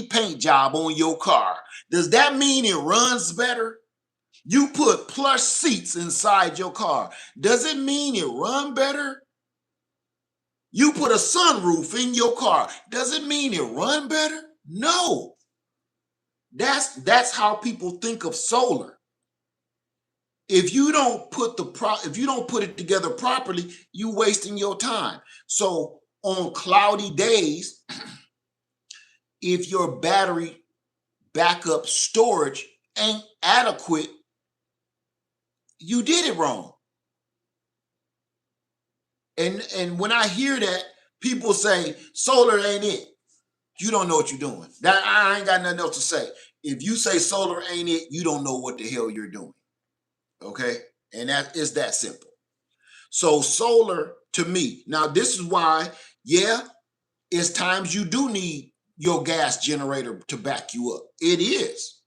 paint job on your car. Does that mean it runs better? You put plush seats inside your car. Does it mean it run better? You put a sunroof in your car. Does it mean it run better? No. That's how people think of solar. If you don't put it together properly, you wasting your time. So on cloudy days, if your battery backup storage ain't adequate, you did it wrong. And when I hear that, people say solar ain't it. You don't know what you're doing. That I ain't got nothing else to say. If you say solar ain't it, you don't know what the hell you're doing. Okay? And that is that simple. So solar to me, now this is why, yeah, it's times you do need your gas generator to back you up. It is.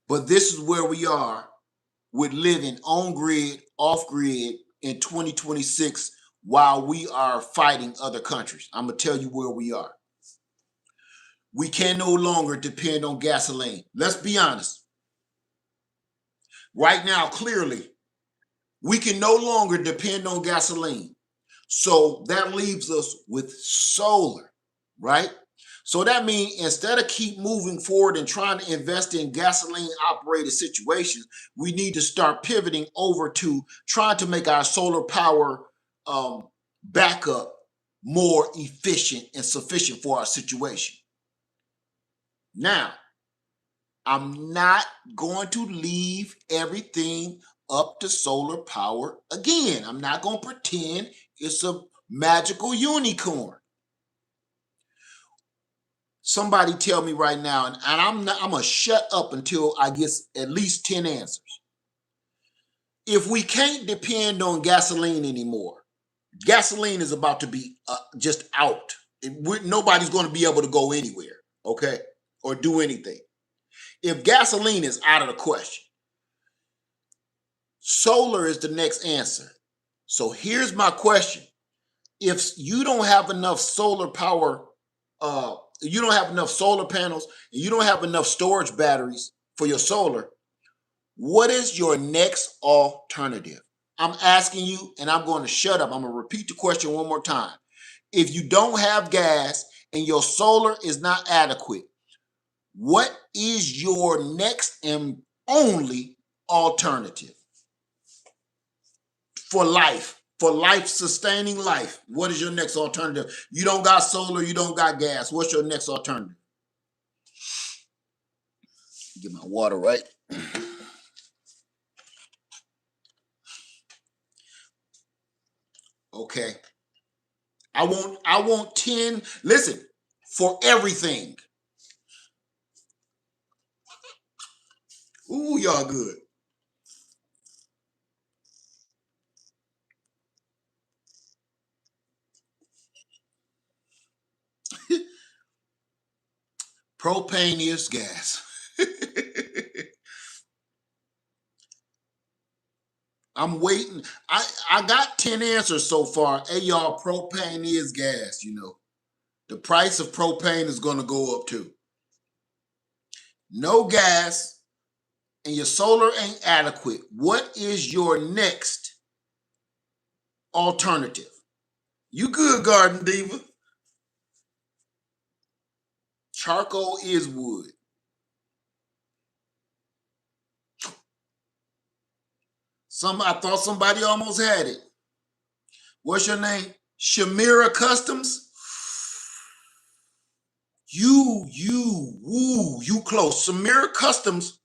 But this is where we are with living on grid, off grid in 2026 while we are fighting other countries. I'm going to tell you where we are. We can no longer depend on gasoline. Let's be honest. Right now, clearly, we can no longer depend on gasoline. So that leaves us with solar, right? So that means instead of keep moving forward and trying to invest in gasoline operated situations, we need to start pivoting over to trying to make our solar power backup more efficient and sufficient for our situation. Now, I'm not going to leave everything up to solar power again. I'm not going to pretend it's a magical unicorn. Somebody tell me right now, and I'm gonna shut up until I get at least 10 answers. If we can't depend on gasoline anymore, gasoline is about to be just out. Nobody's going to be able to go anywhere, okay, or do anything. If gasoline is out of the question, solar is the next answer. So here's my question. If you don't have enough solar power, you don't have enough solar panels, and you don't have enough storage batteries for your solar, what is your next alternative? I'm asking you, and I'm going to shut up. I'm going to repeat the question one more time. If you don't have gas and your solar is not adequate, what is your next and only alternative for life? For life, sustaining life, what is your next alternative? You don't got solar, you don't got gas. What's your next alternative? Get my water right. Okay. I want 10. Listen, for everything. Ooh, y'all good. Propane is gas. I'm waiting. I got 10 answers so far. Hey, y'all, propane is gas, you know. The price of propane is going to go up too. No gas and your solar ain't adequate. What is your next alternative? You good, Garden Diva. Charcoal is wood. I thought somebody almost had it. What's your name? Shamira Customs? You close. Shamira Customs.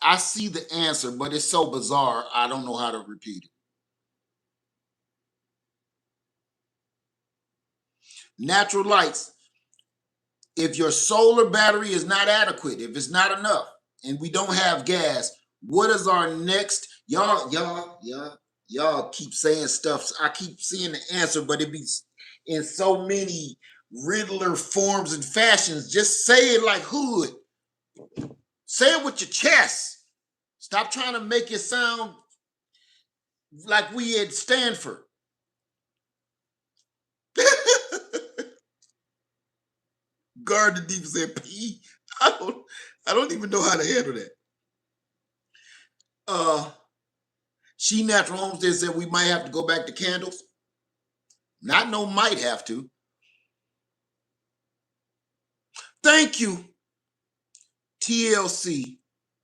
I see the answer, but it's so bizarre, I don't know how to repeat it. Natural lights. If your solar battery is not adequate, if it's not enough, and we don't have gas, what is our next? Y'all keep saying stuff. I keep seeing the answer, but it be in so many Riddler forms and fashions. Just say it like hood. Say it with your chest. Stop trying to make it sound like we at Stanford. Guard the deep said P. I don't even know how to handle that. She Natural Homestead said we might have to go back to candles. Not no might have to. Thank you, TLC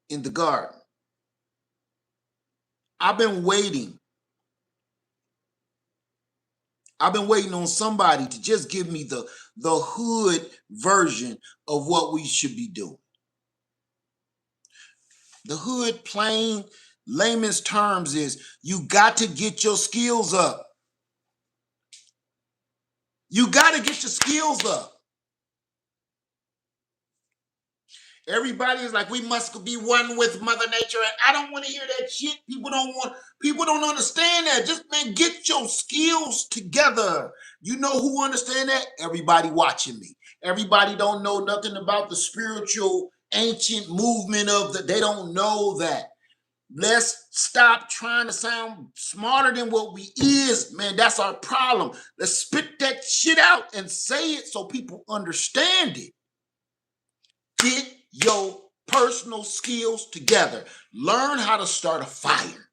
in the garden. I've been waiting. I've been waiting on somebody to just give me the hood version of what we should be doing. The hood, plain layman's terms, is you got to get your skills up. You got to get your skills up. Everybody is like, we must be one with Mother Nature. And I don't want to hear that shit. People don't understand that. Just man, get your skills together. You know who understand that? Everybody watching me. Everybody don't know nothing about the spiritual ancient movement of they don't know that. Let's stop trying to sound smarter than what we is, man. That's our problem. Let's spit that shit out and say it so people understand it. Get your personal skills together. Learn how to start a fire.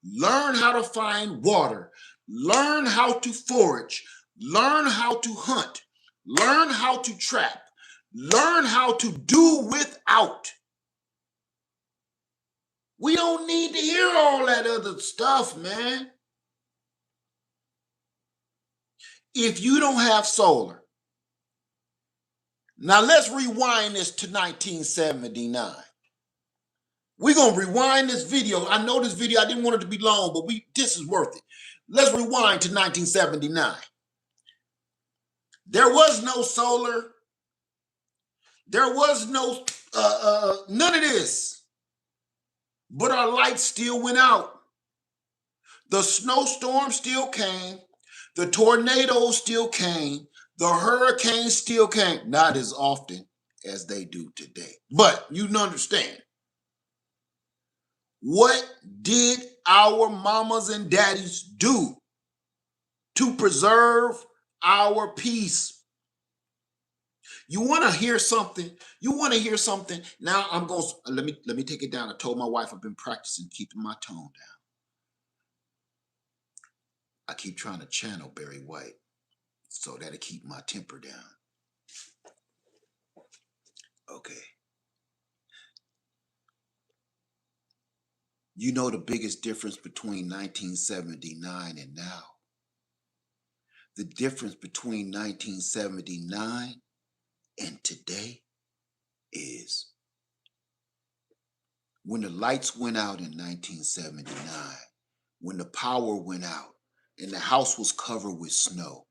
Learn how to find water. Learn how to forage. Learn how to hunt. Learn how to trap. Learn how to do without. We don't need to hear all that other stuff, man. If you don't have solar, now let's rewind this to 1979. We're going to rewind this video. I know this video, I didn't want it to be long, but this is worth it. Let's rewind to 1979. There was no solar. There was no, none of this. But our lights still went out. The snowstorm still came. The tornadoes still came. The hurricanes still came. Not as often as they do today. But you understand. What did our mamas and daddies do to preserve our peace? You want to hear something? You want to hear something? Now I'm going to, let me take it down. I told my wife I've been practicing keeping my tone down. I keep trying to channel Barry White so that'll keep my temper down. Okay. You know the biggest difference between 1979 and now? The difference between 1979 and today is when the lights went out in 1979, when the power went out and the house was covered with snow,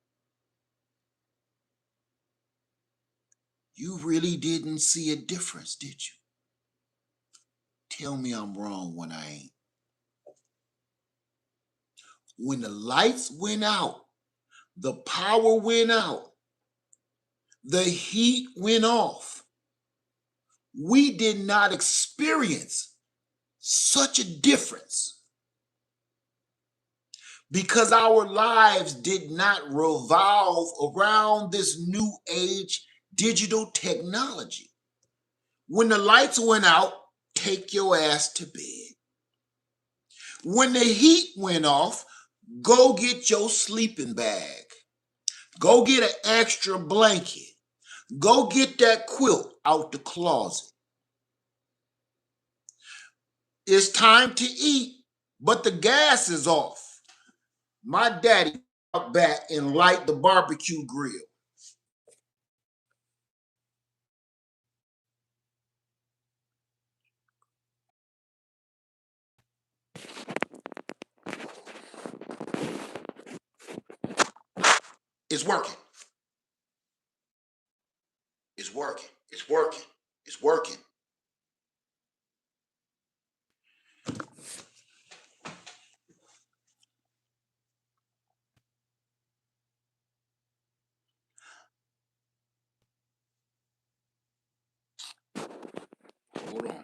you really didn't see a difference, did you? Tell me I'm wrong when I ain't. When the lights went out, the power went out, the heat went off, we did not experience such a difference because our lives did not revolve around this new age digital technology. When the lights went out, take your ass to bed. When the heat went off, go get your sleeping bag. Go get an extra blanket. Go get that quilt out the closet. It's time to eat, but the gas is off. My daddy out back and light the barbecue grill. It's working. It's working. It's working. It's working. Hold on.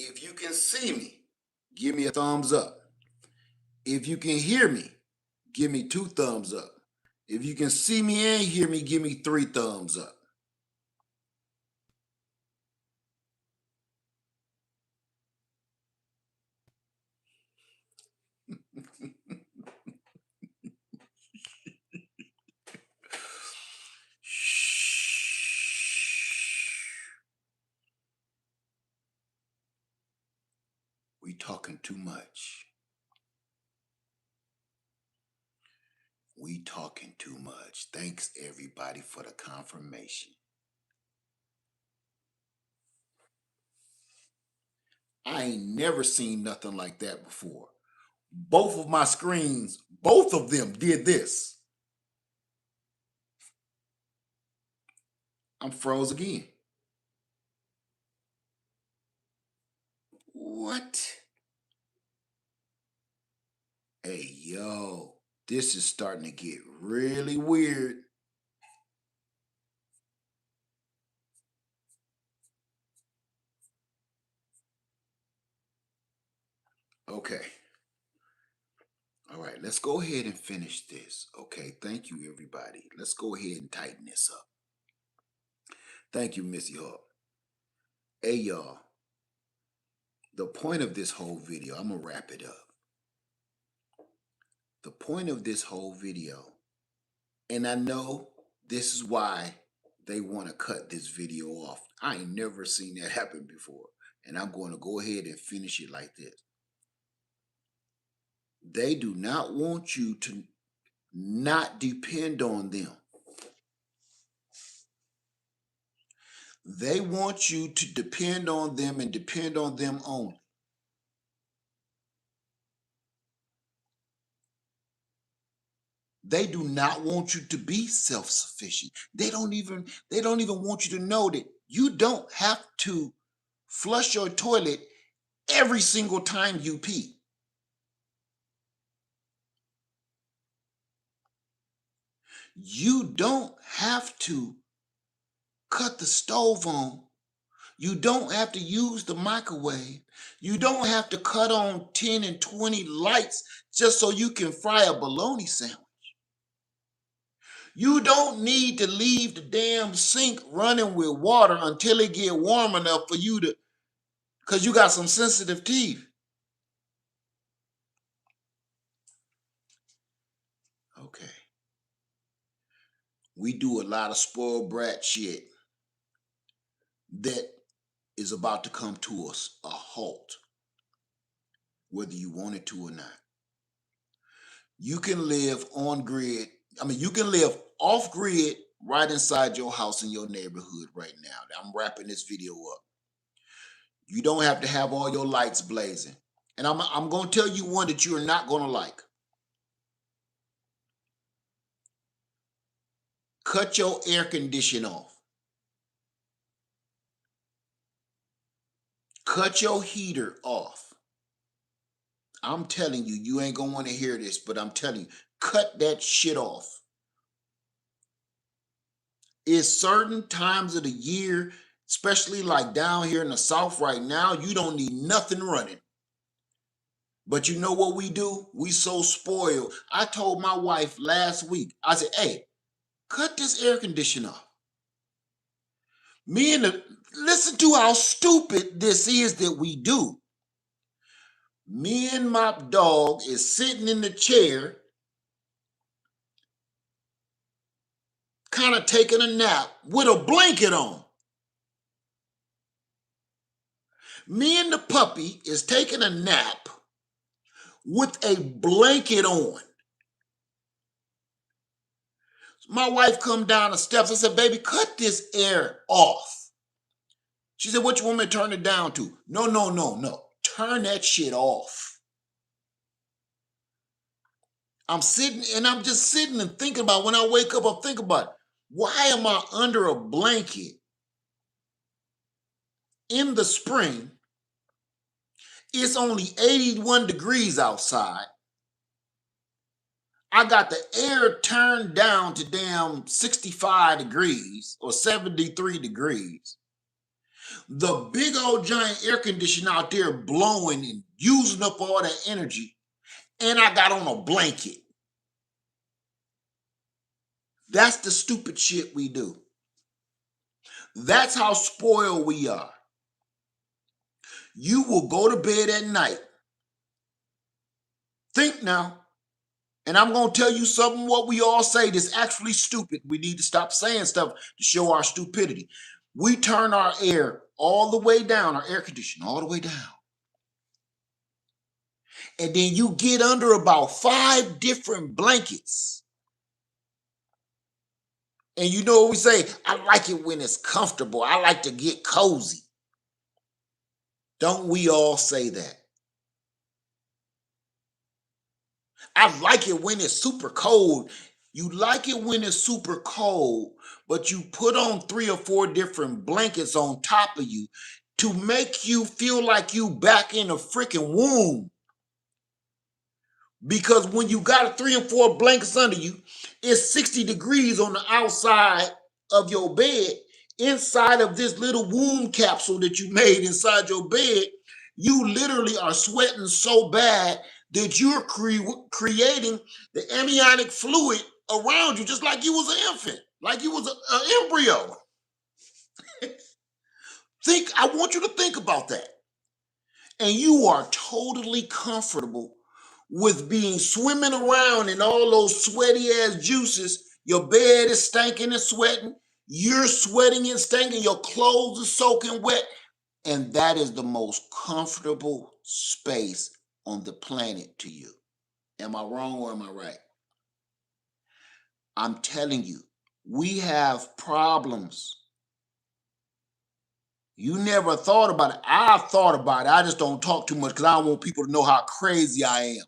If you can see me, give me a thumbs up. If you can hear me, give me 2 thumbs up. If you can see me and hear me, give me 3 thumbs up. We talking too much. We talking too much. Thanks everybody for the confirmation. I ain't never seen nothing like that before. Both of my screens, both of them did this. I'm froze again. What? Hey, yo, this is starting to get really weird. Okay. All right, let's go ahead and finish this. Okay, thank you, everybody. Let's go ahead and tighten this up. Thank you, Missy Hawk. Hey, y'all, the point of this whole video, I'm going to wrap it up. The point of this whole video, and I know this is why they want to cut this video off. I ain't never seen that happen before. And I'm going to go ahead and finish it like this. They do not want you to not depend on them. They want you to depend on them and depend on them only. They do not want you to be self-sufficient. They don't even want you to know that you don't have to flush your toilet every single time you pee. You don't have to cut the stove on. You don't have to use the microwave. You don't have to cut on 10 and 20 lights just so you can fry a bologna sandwich. You don't need to leave the damn sink running with water until it get warm enough for you to, because you got some sensitive teeth. Okay. We do a lot of spoiled brat shit that is about to come to us a halt, whether you want it to or not. You can live on grid. You can live off grid right inside your house in your neighborhood right now. I'm wrapping this video up. You don't have to have all your lights blazing. And I'm going to tell you one that you are not going to like. Cut your air conditioning off. Cut your heater off. I'm telling you, you ain't going to want to hear this, but I'm telling you, cut that shit off. It's certain times of the year, especially like down here in the South right now, you don't need nothing running. But you know what we do? We so spoiled. I told my wife last week, I said, hey, cut this air conditioner off. Listen to how stupid this is that we do. Me and my dog is sitting in the chair, kind of taking a nap with a blanket on. Me and the puppy is taking a nap with a blanket on. My wife come down the steps. I said, baby, cut this air off. She said, what you want me to turn it down to? No. Turn that shit off. I'm just sitting and thinking about, when I wake up, I'm thinking about, why am I under a blanket in the spring? It's only 81 degrees outside. I got the air turned down to damn 65 degrees or 73 degrees. The big old giant air conditioner out there blowing and using up all that energy. And I got on a blanket. That's the stupid shit we do. That's how spoiled we are. You will go to bed at night. Think now. And I'm going to tell you something, what we all say that's actually stupid. We need to stop saying stuff to show our stupidity. We turn our air all the way down, our air conditioner all the way down. And then you get under about 5 different blankets. And you know what we say? I like it when it's comfortable. I like to get cozy. Don't we all say that? I like it when it's super cold. You like it when it's super cold, but you put on 3 or 4 different blankets on top of you, to make you feel like you back in a freaking womb. Because when you got a 3 and 4 blankets under you, it's 60 degrees on the outside of your bed. Inside of this little womb capsule that you made inside your bed, you literally are sweating so bad that you're creating the amniotic fluid around you, just like you was an infant, like you was an embryo. I want you to think about that. And you are totally comfortable with being swimming around in all those sweaty ass juices. Your bed is stinking and sweating. You're sweating and stinking. Your clothes are soaking wet. And that is the most comfortable space on the planet to you. Am I wrong or am I right? I'm telling you, we have problems. You never thought about it. I've thought about it. I just don't talk too much because I don't want people to know how crazy I am.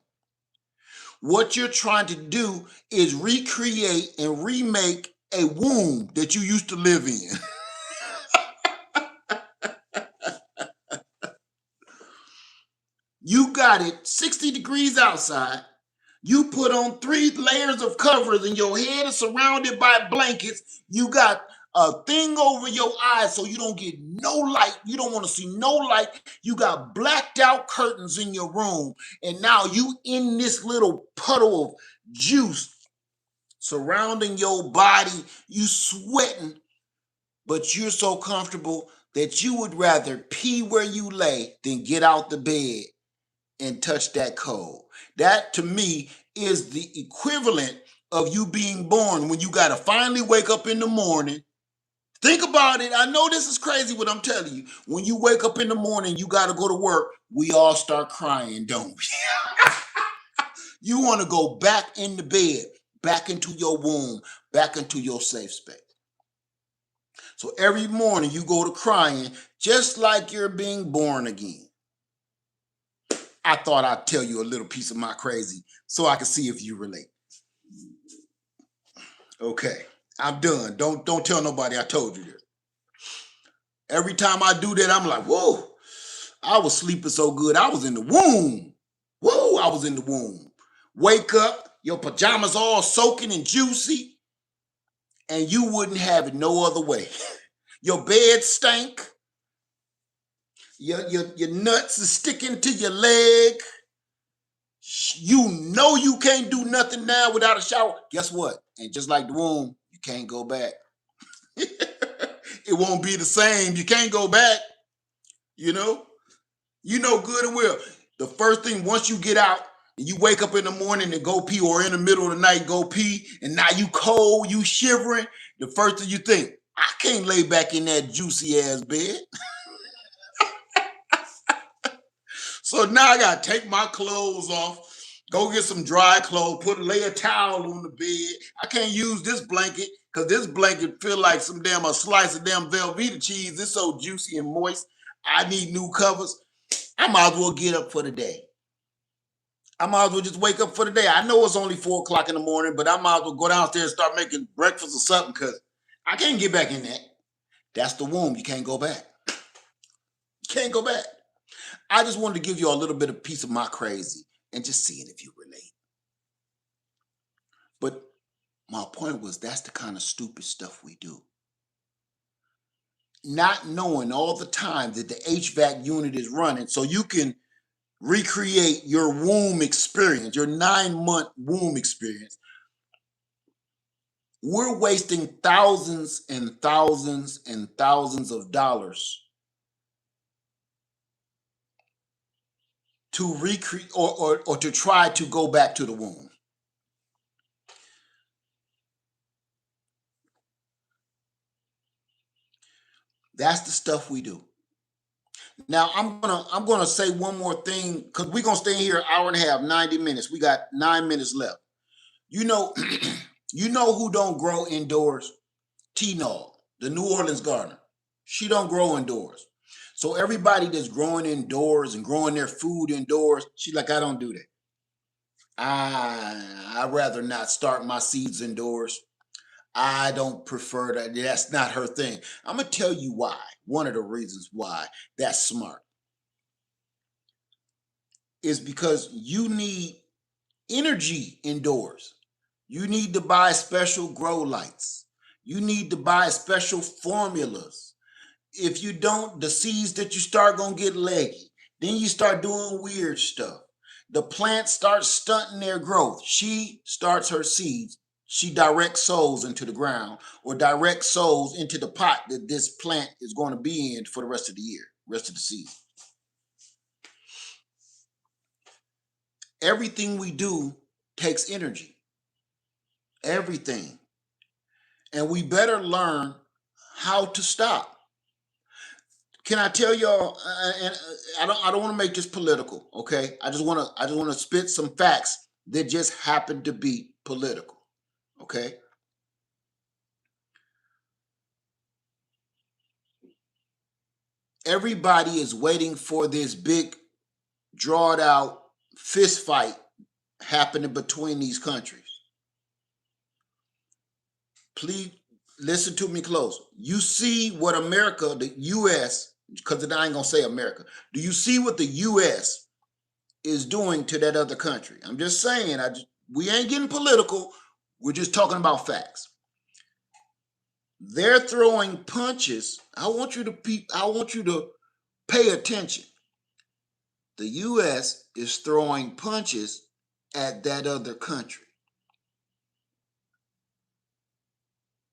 What you're trying to do is recreate and remake a womb that you used to live in. You got it 60 degrees outside. You put on 3 layers of covers and your head is surrounded by blankets. You got a thing over your eyes so you don't get no light. You don't want to see no light. You got blacked out curtains in your room. And now you in this little puddle of juice surrounding your body. You sweating, but you're so comfortable that you would rather pee where you lay than get out the bed and touch that cold. That to me is the equivalent of you being born when you got to finally wake up in the morning. Think about it. I know this is crazy what I'm telling you. When you wake up in the morning, you got to go to work. We all start crying, don't we? You want to go back in the bed, back into your womb, back into your safe space. So every morning you go to crying just like you're being born again. I thought I'd tell you a little piece of my crazy so I can see if you relate. Okay, I'm done. Don't tell nobody I told you this. Every time I do that, I'm like, whoa, I was sleeping so good. I was in the womb. Whoa, I was in the womb. Wake up, your pajamas all soaking and juicy, and you wouldn't have it no other way. Your bed stank. Your nuts are sticking to your leg. You know you can't do nothing now without a shower. Guess what? And just like the womb, you can't go back. It won't be the same. You can't go back. You know good and well. The first thing, once you get out and you wake up in the morning and go pee, or in the middle of the night go pee, and now you cold, you shivering, the first thing you think, I can't lay back in that juicy ass bed. So now I gotta take my clothes off, go get some dry clothes, lay a towel on the bed. I can't use this blanket because this blanket feel like a slice of damn Velveeta cheese. It's so juicy and moist. I need new covers. I might as well get up for the day. I might as well just wake up for the day. I know it's only 4 o'clock in the morning, but I might as well go downstairs and start making breakfast or something because I can't get back in that. That's the womb. You can't go back. You can't go back. I just wanted to give you a little bit of piece of my crazy and just seeing if you relate. But my point was that's the kind of stupid stuff we do. Not knowing all the time that the HVAC unit is running so you can recreate your womb experience, your 9-month womb experience. We're wasting thousands and thousands and thousands of dollars to recreate or to try to go back to the womb. That's the stuff we do. Now I'm gonna say one more thing because we're gonna stay here an hour and a half, 90 minutes. We got 9 minutes left. You know, you know who don't grow indoors? T-Nall, the New Orleans gardener. She don't grow indoors. So everybody that's growing indoors and growing their food indoors, she's like, I don't do that. I'd rather not start my seeds indoors. I don't prefer that. That's not her thing. I'm going to tell you why. One of the reasons why that's smart is because you need energy indoors. You need to buy special grow lights. You need to buy special formulas. If you don't, the seeds that you start gonna get leggy. Then you start doing weird stuff. The plant starts stunting their growth. She starts her seeds. She directs sows into the ground or directs sows into the pot that this plant is going to be in for the rest of the year, rest of the season. Everything we do takes energy. Everything. And we better learn how to stop. Can I tell y'all? And I don't want to make this political, okay? I just want to spit some facts that just happen to be political, okay? Everybody is waiting for this big, drawed out fist fight happening between these countries. Please listen to me close. You see what America, the U.S., because I ain't gonna say America. Do you see what the U.S. is doing to that other country? I'm just saying. We ain't getting political. We're just talking about facts. They're throwing punches. I want you to pay attention. The U.S. is throwing punches at that other country.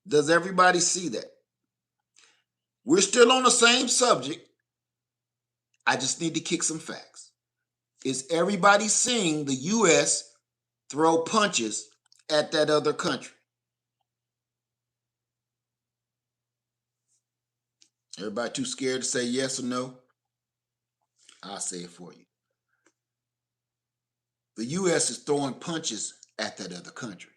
Does everybody see that? We're still on the same subject. I just need to kick some facts. Is everybody seeing the U.S. throw punches at that other country? Everybody too scared to say yes or no? I'll say it for you. The U.S. is throwing punches at that other country.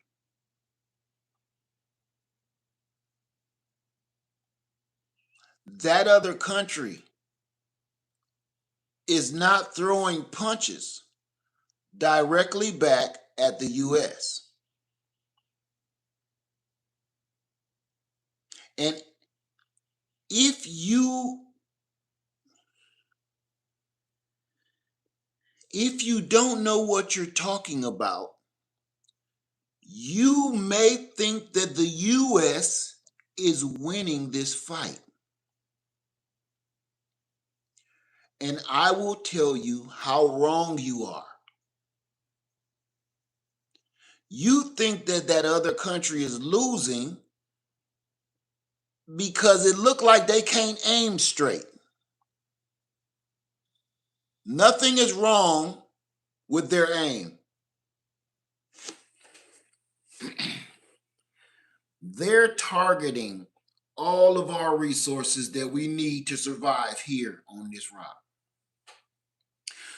That other country is not throwing punches directly back at the U.S. And if you don't know what you're talking about, you may think that the U.S. is winning this fight. And I will tell you how wrong you are. You think that that other country is losing because it looked like they can't aim straight. Nothing is wrong with their aim. They're targeting all of our resources that we need to survive here on this rock.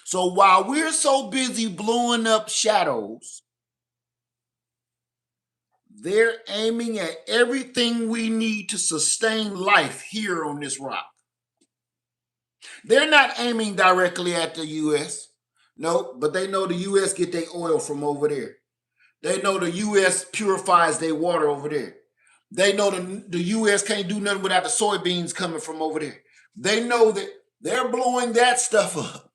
So while we're so busy blowing up shadows, they're aiming at everything we need to sustain life here on this rock. They're not aiming directly at the U.S. No, but they know the U.S. get their oil from over there. They know the U.S. purifies their water over there. They know the U.S. can't do nothing without the soybeans coming from over there. They know that they're blowing that stuff up.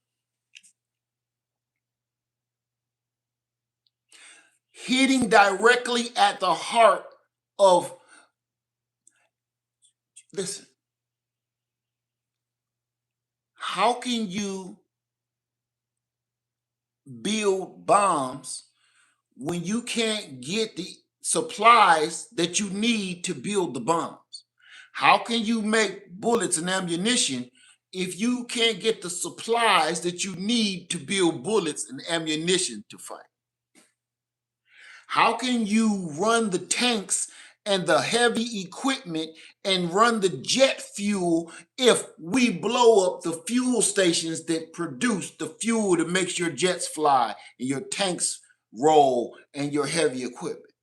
Hitting directly at the heart of, listen, how can you build bombs when you can't get the supplies that you need to build the bombs? How can you make bullets and ammunition if you can't get the supplies that you need to build bullets and ammunition to fight? How can you run the tanks and the heavy equipment and run the jet fuel if we blow up the fuel stations that produce the fuel that makes your jets fly and your tanks roll and your heavy equipment?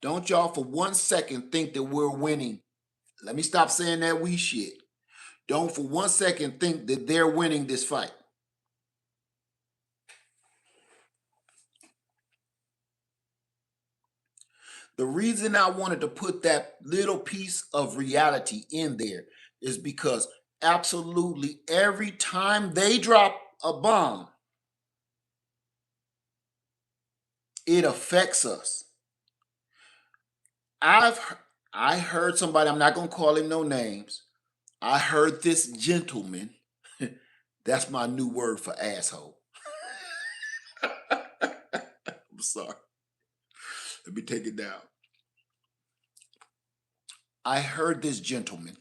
Don't y'all for 1 second think that we're winning. Let me stop saying that we shit. Don't for 1 second think that they're winning this fight. The reason I wanted to put that little piece of reality in there is because absolutely every time they drop a bomb, it affects us. I've I heard somebody, I'm not gonna call him no names. I heard this gentleman, that's my new word for asshole. I'm sorry. Let me take it down. I heard this gentleman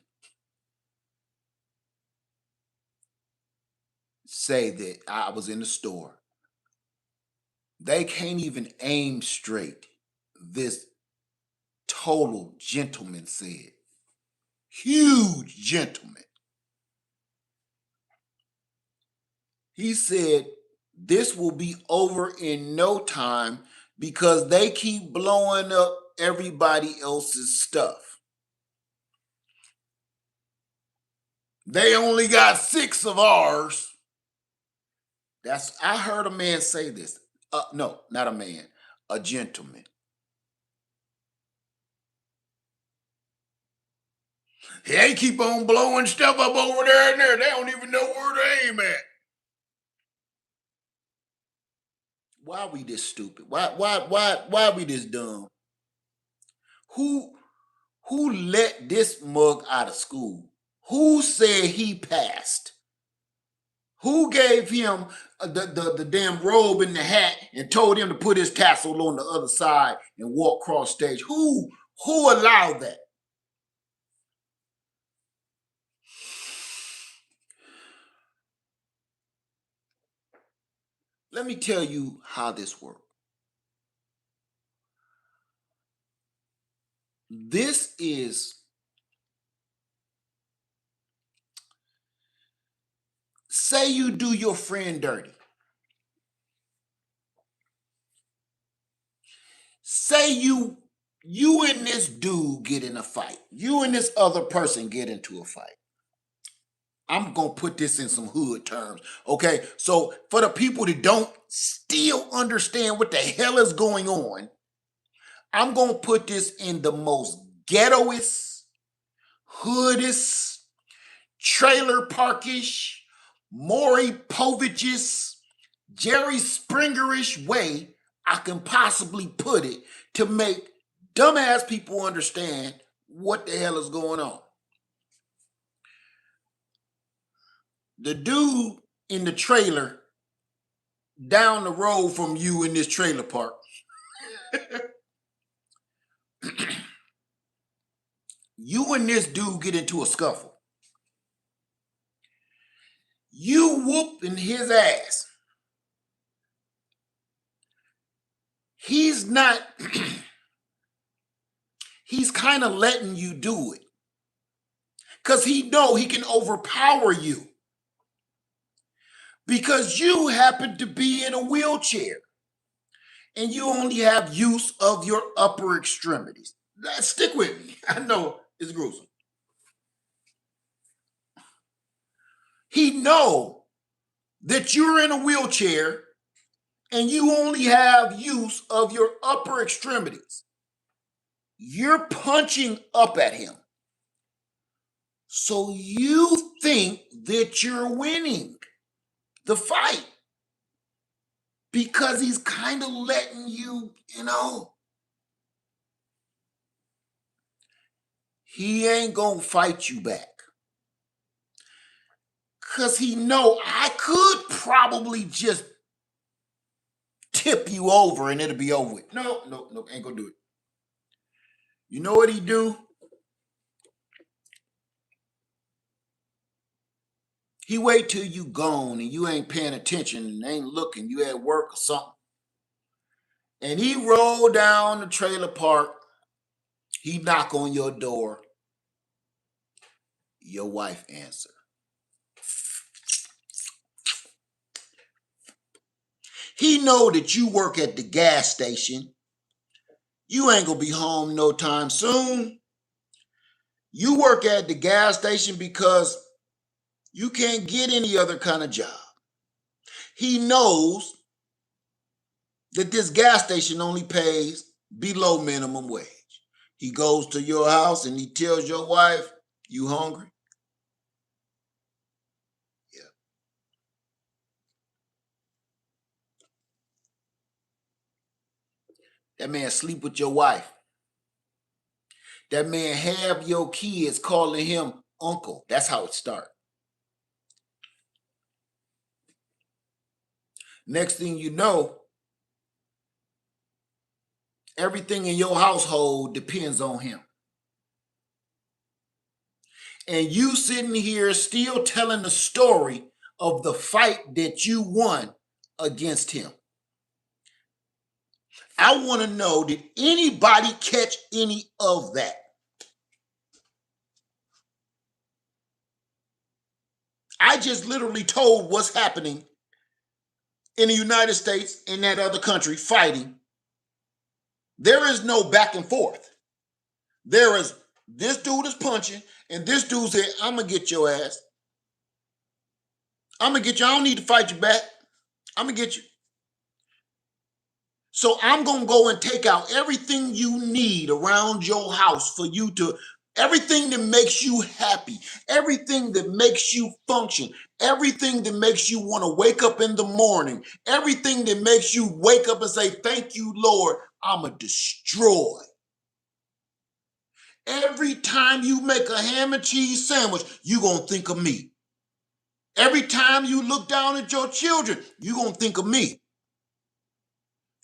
say that I was in the store. They can't even aim straight. This total gentleman said. Huge gentleman. He said, this will be over in no time because they keep blowing up everybody else's stuff. They only got 6 of ours. I heard a man say this. No, not a man, a gentleman. They keep on blowing stuff up over there and there. They don't even know where to aim at. Why are we this stupid? Why are we this dumb? Who who let this mug out of school? Who said he passed? Who gave him the damn robe and the hat and told him to put his tassel on the other side and walk across stage? Who allowed that? Let me tell you how this works. This is, say you do your friend dirty. Say you and this dude get in a fight. You and this other person get into a fight. I'm going to put this in some hood terms. Okay. So for the people that don't still understand what the hell is going on, I'm going to put this in the most ghettoest, hoodest, trailer parkish, Maury Povich's, Jerry Springerish way I can possibly put it to make dumbass people understand what the hell is going on. The dude in the trailer down the road from you in this trailer park, you and this dude get into a scuffle. You whooping his ass. He's not, he's kind of letting you do it because he know he can overpower you because you happen to be in a wheelchair and you only have use of your upper extremities. Stick with me. I know it's gruesome. He know that you're in a wheelchair and you only have use of your upper extremities. You're punching up at him. So you think that you're winning the fight because he's kind of letting you, he ain't gonna fight you back. Cause he know I could probably just tip you over and it'll be over with. No, ain't gonna do it. You know what he do? He wait till you gone and you ain't paying attention and ain't looking, you at work or something. And he roll down the trailer park, he knock on your door, your wife answer. He know that you work at the gas station. You ain't gonna be home no time soon. You work at the gas station because you can't get any other kind of job. He knows that this gas station only pays below minimum wage. He goes to your house and he tells your wife, "You hungry?" Yeah. That man sleep with your wife. That man have your kids calling him uncle. That's how it starts. Next thing you know, everything in your household depends on him. And you sitting here still telling the story of the fight that you won against him. I want to know, did anybody catch any of that? I just literally told what's happening in the United States, in that other country, fighting. There is no back and forth. There is, this dude is punching, and this dude said, "I'm going to get your ass. I'm going to get you. I don't need to fight you back. I'm going to get you. So I'm going to go and take out everything you need around your house for you to, everything that makes you happy, everything that makes you function, everything that makes you want to wake up in the morning, everything that makes you wake up and say, 'Thank you, Lord, I'm going to destroy.' Every time you make a ham and cheese sandwich, you're going to think of me. Every time you look down at your children, you're going to think of me.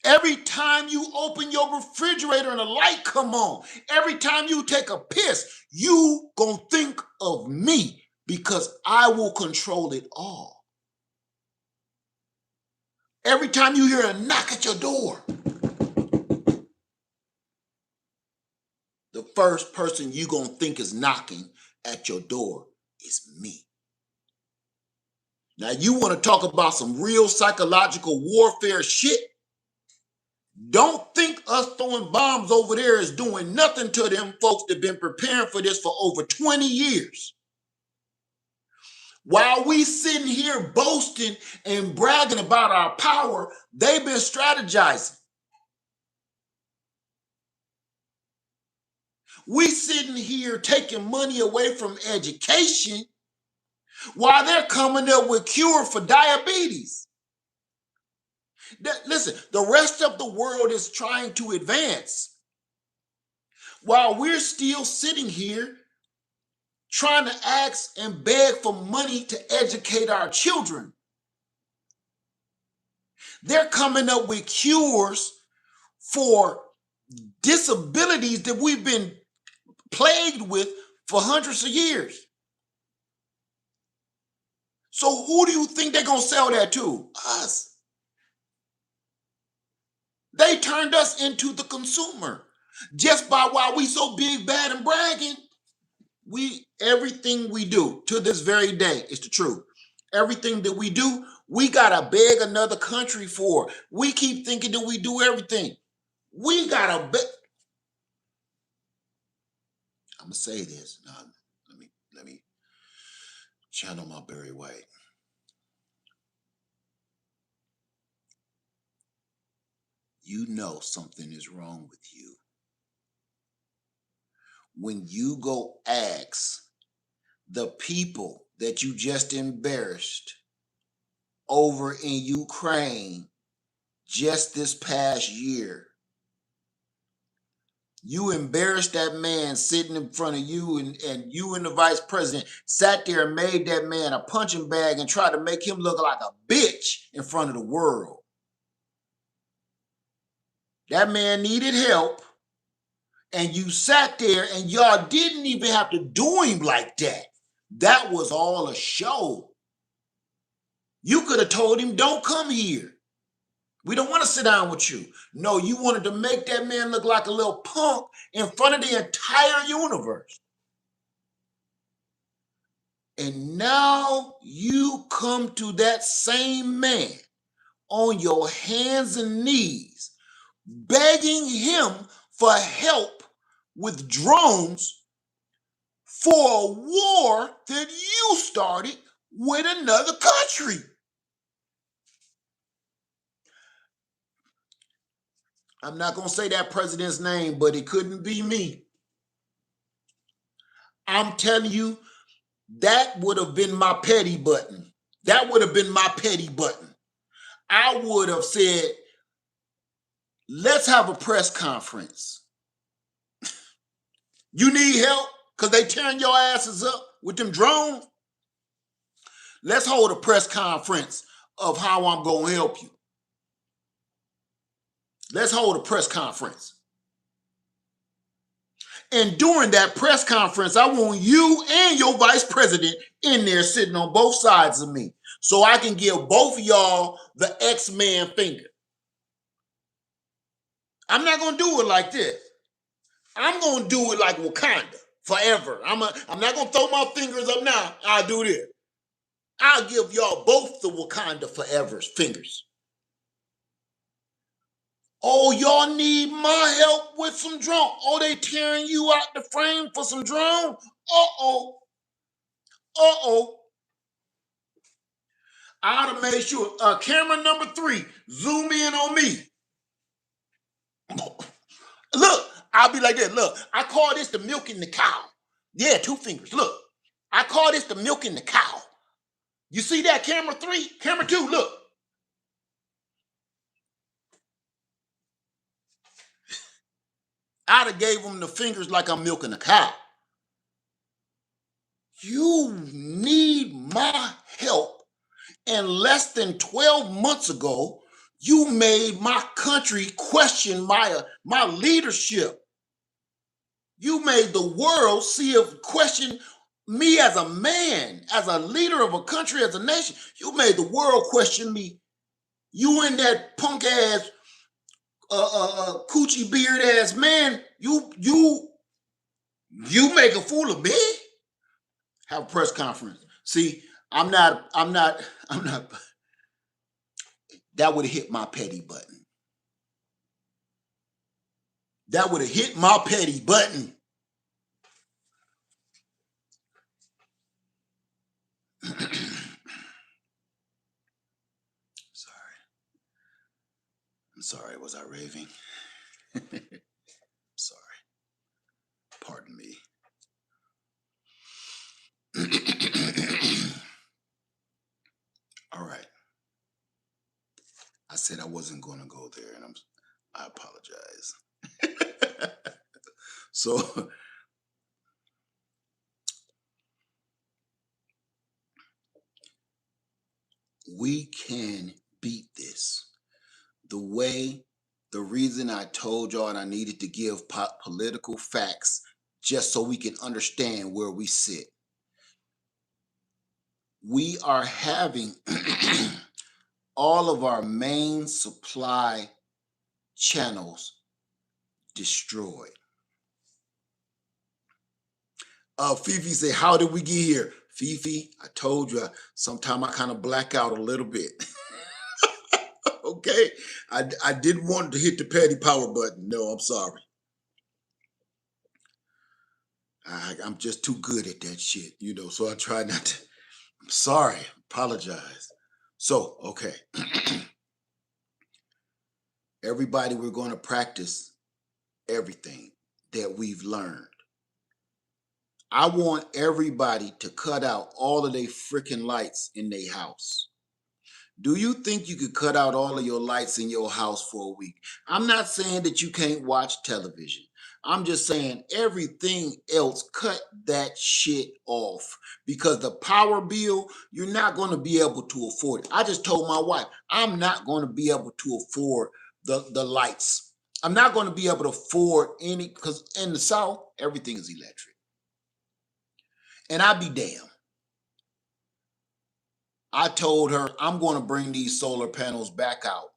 Every time you open your refrigerator and a light come on, every time you take a piss, you gonna think of me because I will control it all. Every time you hear a knock at your door, the first person you gonna think is knocking at your door is me. Now you wanna talk about some real psychological warfare shit? Don't think us throwing bombs over there is doing nothing to them folks that been preparing for this for over 20 years. While we sitting here boasting and bragging about our power, they've been strategizing. We sitting here taking money away from education while they're coming up with cure for diabetes. Listen, the rest of the world is trying to advance while we're still sitting here trying to ask and beg for money to educate our children. They're coming up with cures for disabilities that we've been plagued with for hundreds of years. So who do you think they're going to sell that to? Us. They turned us into the consumer. Just by why we so big, bad, and bragging, everything we do to this very day is the truth. Everything that we do, we gotta beg another country for. We keep thinking that we do everything. We gotta beg. I'm gonna say this. Now, let me channel my Barry White. You know something is wrong with you when you go ask the people that you just embarrassed over in Ukraine just this past year. You embarrassed that man sitting in front of you, and you and the vice president sat there and made that man a punching bag and tried to make him look like a bitch in front of the world. That man needed help, and you sat there and y'all didn't even have to do him like that. That was all a show. You could have told him, "Don't come here. We don't want to sit down with you." No, you wanted to make that man look like a little punk in front of the entire universe. And now you come to that same man on your hands and knees, begging him for help with drones for a war that you started with another country. I'm not going to say that president's name, but it couldn't be me. I'm telling you, that would have been my petty button. That would have been my petty button. I would have said, let's have a press conference. You need help because they tearing your asses up with them drones? Let's hold a press conference of how I'm going to help you. Let's hold a press conference. And during that press conference, I want you and your vice president in there sitting on both sides of me so I can give both of y'all the X-Man finger. I'm not going to do it like this. I'm going to do it like Wakanda forever. I'm not going to throw my fingers up now. I'll do this. I'll give y'all both the Wakanda forever fingers. Oh, y'all need my help with some drone. Oh, they tearing you out the frame for some drone? Uh-oh. Uh-oh. I ought to make sure. Camera number 3, zoom in on me. Look, I'll be like that. Look, I call this the milking the cow. Yeah, 2 fingers. Look, I call this the milking the cow. You see that, camera 3? Camera 2, look. I'd have gave them the fingers like I'm milking a cow. You need my help. And less than 12 months ago, you made my country question my leadership. You made the world question me as a man, as a leader of a country, as a nation. You made the world question me. You and that punk ass, coochie beard ass man. You make a fool of me. Have a press conference. See, I'm not. That would have hit my petty button. That would have hit my petty button. Sorry. I'm sorry. Was I raving? Sorry. Pardon me. All right. I said I wasn't going to go there, and I apologize. So we can beat this. The reason I told y'all I needed to give political facts just so we can understand where we sit. We are having all of our main supply channels destroyed. Fifi said, how did we get here? Fifi, I told you, sometime I kind of black out a little bit. Okay, I didn't want to hit the petty power button. No, I'm sorry. I'm just too good at that shit, so I try not to. I'm sorry, apologize. So, okay. Everybody, we're going to practice everything that we've learned. I want everybody to cut out all of their freaking lights in their house. Do you think you could cut out all of your lights in your house for a week? I'm not saying that you can't watch television. I'm just saying everything else, cut that shit off, because the power bill, you're not going to be able to afford it. I just told my wife, I'm not going to be able to afford the lights. I'm not going to be able to afford any, because in the South, everything is electric. And I'd be damned. I told her I'm going to bring these solar panels back out.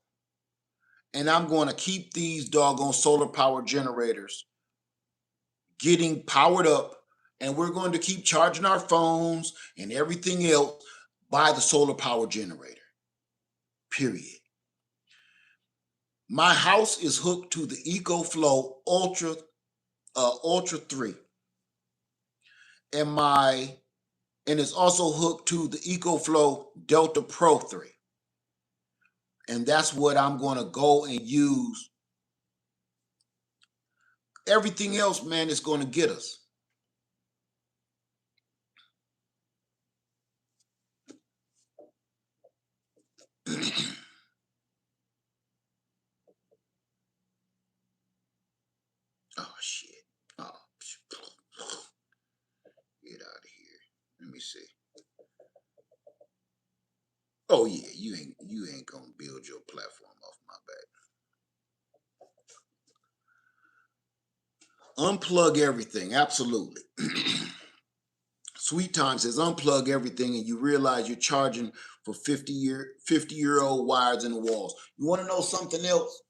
And I'm going to keep these doggone solar power generators getting powered up. And we're going to keep charging our phones and everything else by the solar power generator. Period. My house is hooked to the EcoFlow Ultra 3. And it's also hooked to the EcoFlow Delta Pro 3. And that's what I'm going to go and use Everything else, man, is going to get us. Oh shit. Oh, get out of here. Let me see. Oh yeah, you ain't gonna build your platform off my back. Unplug everything, absolutely. Sweet Time says unplug everything and you realize you're charging for 50-year-old wires in the walls. You want to know something else?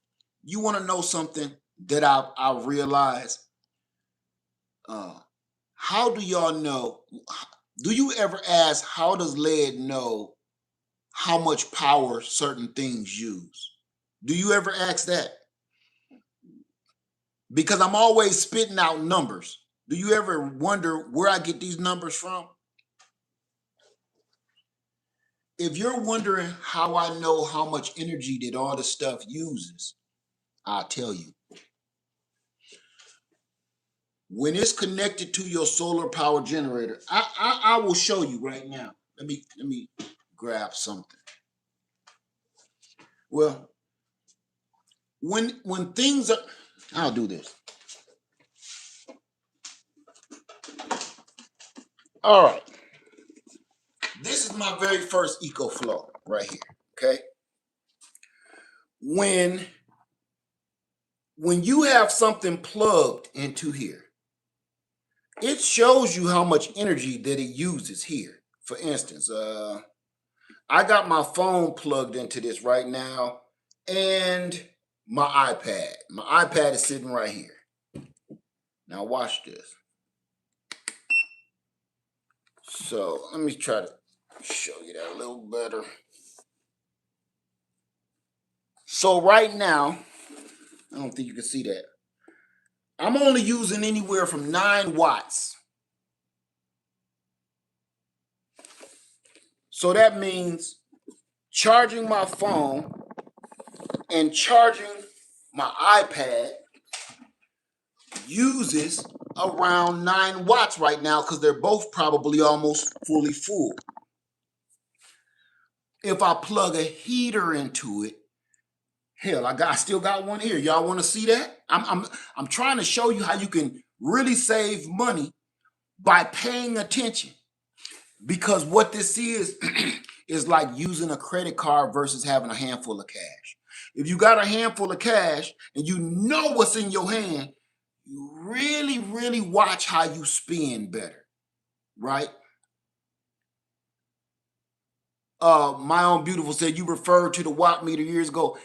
You want to know something that I've realized? How do y'all know? Do you ever ask how does lead know how much power certain things use? Do you ever ask that? Because I'm always spitting out numbers. Do you ever wonder where I get these numbers from? If you're wondering how I know how much energy that all this stuff uses, I'll tell you. When it's connected to your solar power generator, I will show you right now. Let me grab something. Well, when things are, I'll do this. All right. This is my very first EcoFlow right here. Okay. When you have something plugged into here, it shows you how much energy that it uses here. For instance, I got my phone plugged into this right now and my iPad. My iPad is sitting right here. Now watch this. So let me try to show you that a little better. So right now, I don't think you can see that. I'm only using anywhere from 9 watts. So that means charging my phone and charging my iPad uses around 9 watts right now because they're both probably almost fully full. If I plug a heater into it, hell, I still got one here. Y'all want to see that? I'm trying to show you how you can really save money by paying attention. Because what this is is like using a credit card versus having a handful of cash. If you got a handful of cash and you know what's in your hand, you really, really watch how you spend better, right? My Own Beautiful said you referred to the watt meter years ago.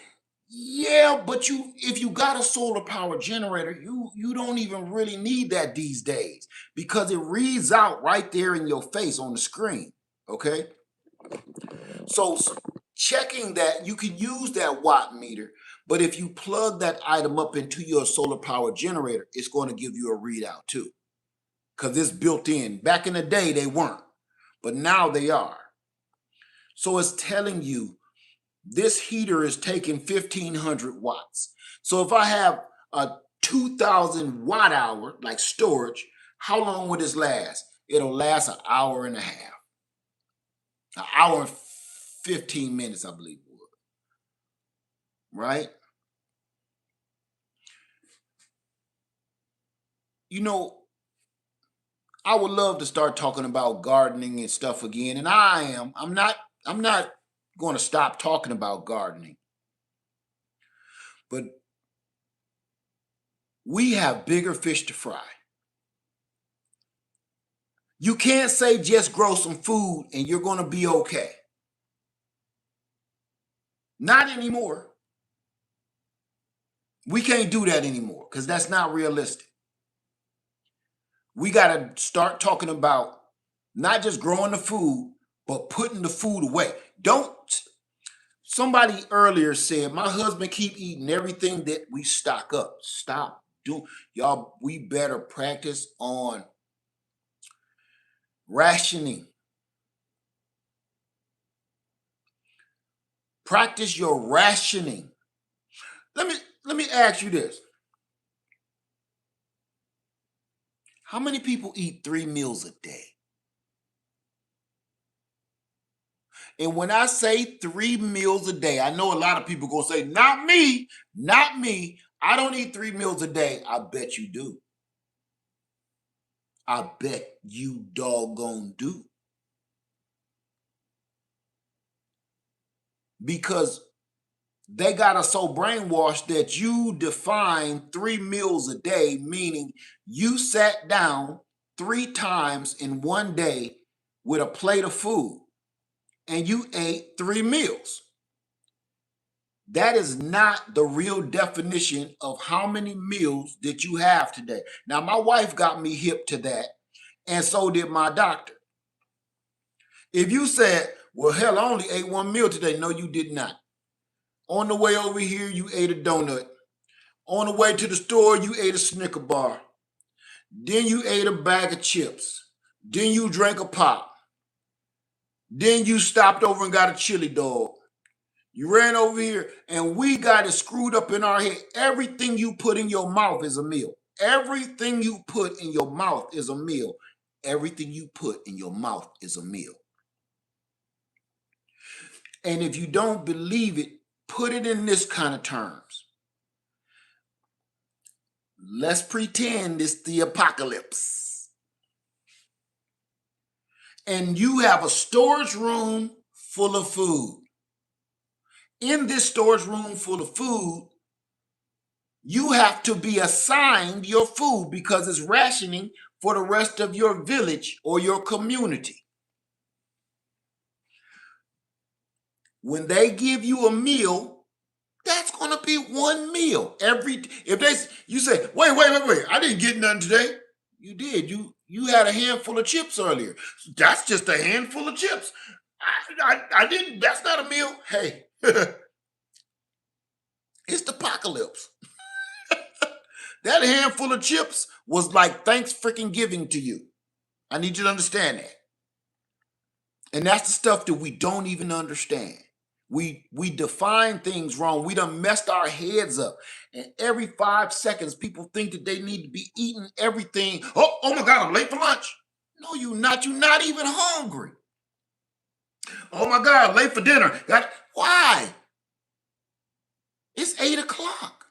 Yeah, but if you got a solar power generator, you don't even really need that these days because it reads out right there in your face on the screen. Okay, so checking that you can use that watt meter, but if you plug that item up into your solar power generator, it's going to give you a readout too because it's built in. Back in the day, they weren't, but now they are. So it's telling you this heater is taking 1,500 watts. So if I have a 2,000 watt hour, like storage, how long would this last? It'll last an hour and a half. An hour and 15 minutes, I believe it would. Right? You know, I would love to start talking about gardening and stuff again. And I'm not going to stop talking about gardening. But we have bigger fish to fry. You can't say just grow some food and you're going to be okay. Not anymore. We can't do that anymore because that's not realistic. We got to start talking about not just growing the food, but putting the food away. Don't. Somebody earlier said, my husband keep eating everything that we stock up. Stop doing. Y'all, we better practice on rationing. Practice your rationing. Let me ask you this. How many people eat 3 meals a day? And when I say 3 meals a day, I know a lot of people gonna say, not me, not me. I don't eat 3 meals a day. I bet you do. I bet you doggone do. Because they got us so brainwashed that you define 3 meals a day, meaning you sat down 3 times in one day with a plate of food and you ate 3 meals. That is not the real definition of how many meals that you have today. Now, my wife got me hip to that, and so did my doctor. If you said, well, hell, I only ate 1 meal today. No, you did not. On the way over here, you ate a donut. On the way to the store, you ate a Snicker bar. Then you ate a bag of chips. Then you drank a pop. Then you stopped over and got a chili dog. You ran over here and we got it screwed up in our head. Everything you put in your mouth is a meal. Everything you put in your mouth is a meal. Everything you put in your mouth is a meal. And if you don't believe it, put it in this kind of terms. Let's pretend it's the apocalypse. And you have a storage room full of food. In this storage room full of food, you have to be assigned your food because it's rationing for the rest of your village or your community. When they give you a meal, that's going to be 1 meal. You say, wait, I didn't get nothing today. You did. You had a handful of chips earlier. That's just a handful of chips. I didn't. That's not a meal. Hey, it's the apocalypse. That handful of chips was like thanks freaking giving to you. I need you to understand that. And that's the stuff that we don't even understand. We define things wrong. We done messed our heads up. And every 5 seconds, people think that they need to be eating everything. Oh my God, I'm late for lunch. No, you're not. You're not even hungry. Oh my God, late for dinner. Why? It's 8 o'clock.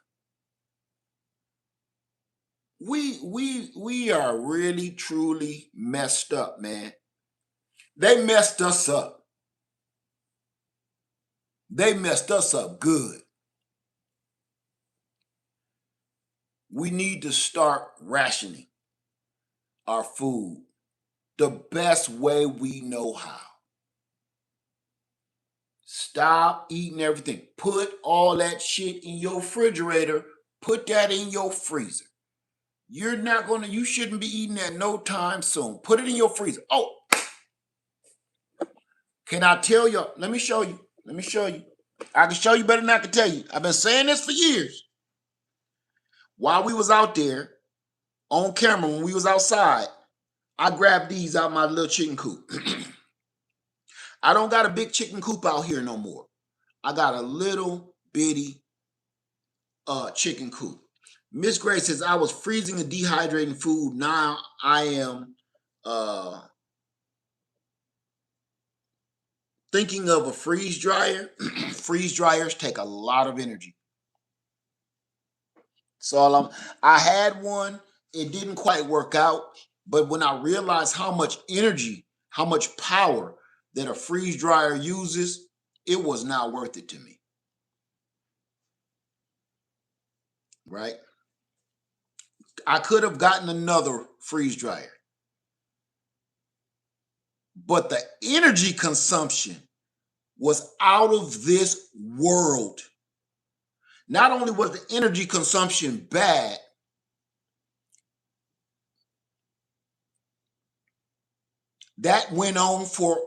We are really, truly messed up, man. They messed us up. They messed us up good. We need to start rationing our food the best way we know how. Stop eating everything. Put all that shit in your refrigerator. Put that in your freezer. You shouldn't be eating that no time soon. Put it in your freezer. Oh, can I tell you? Let me show you. I can show you better than I can tell you. I've been saying this for years. While we was out there on camera, when we was outside, I grabbed these out of my little chicken coop. I don't got a big chicken coop out here no more. I got a little bitty chicken coop. Miss Grace says, I was freezing and dehydrating food. Now I am thinking of a freeze dryer. Freeze dryers take a lot of energy. So I had one. It didn't quite work out. But when I realized how much energy, how much power that a freeze dryer uses, it was not worth it to me. Right? I could have gotten another freeze dryer. But the energy consumption was out of this world. Not only was the energy consumption bad, that went on for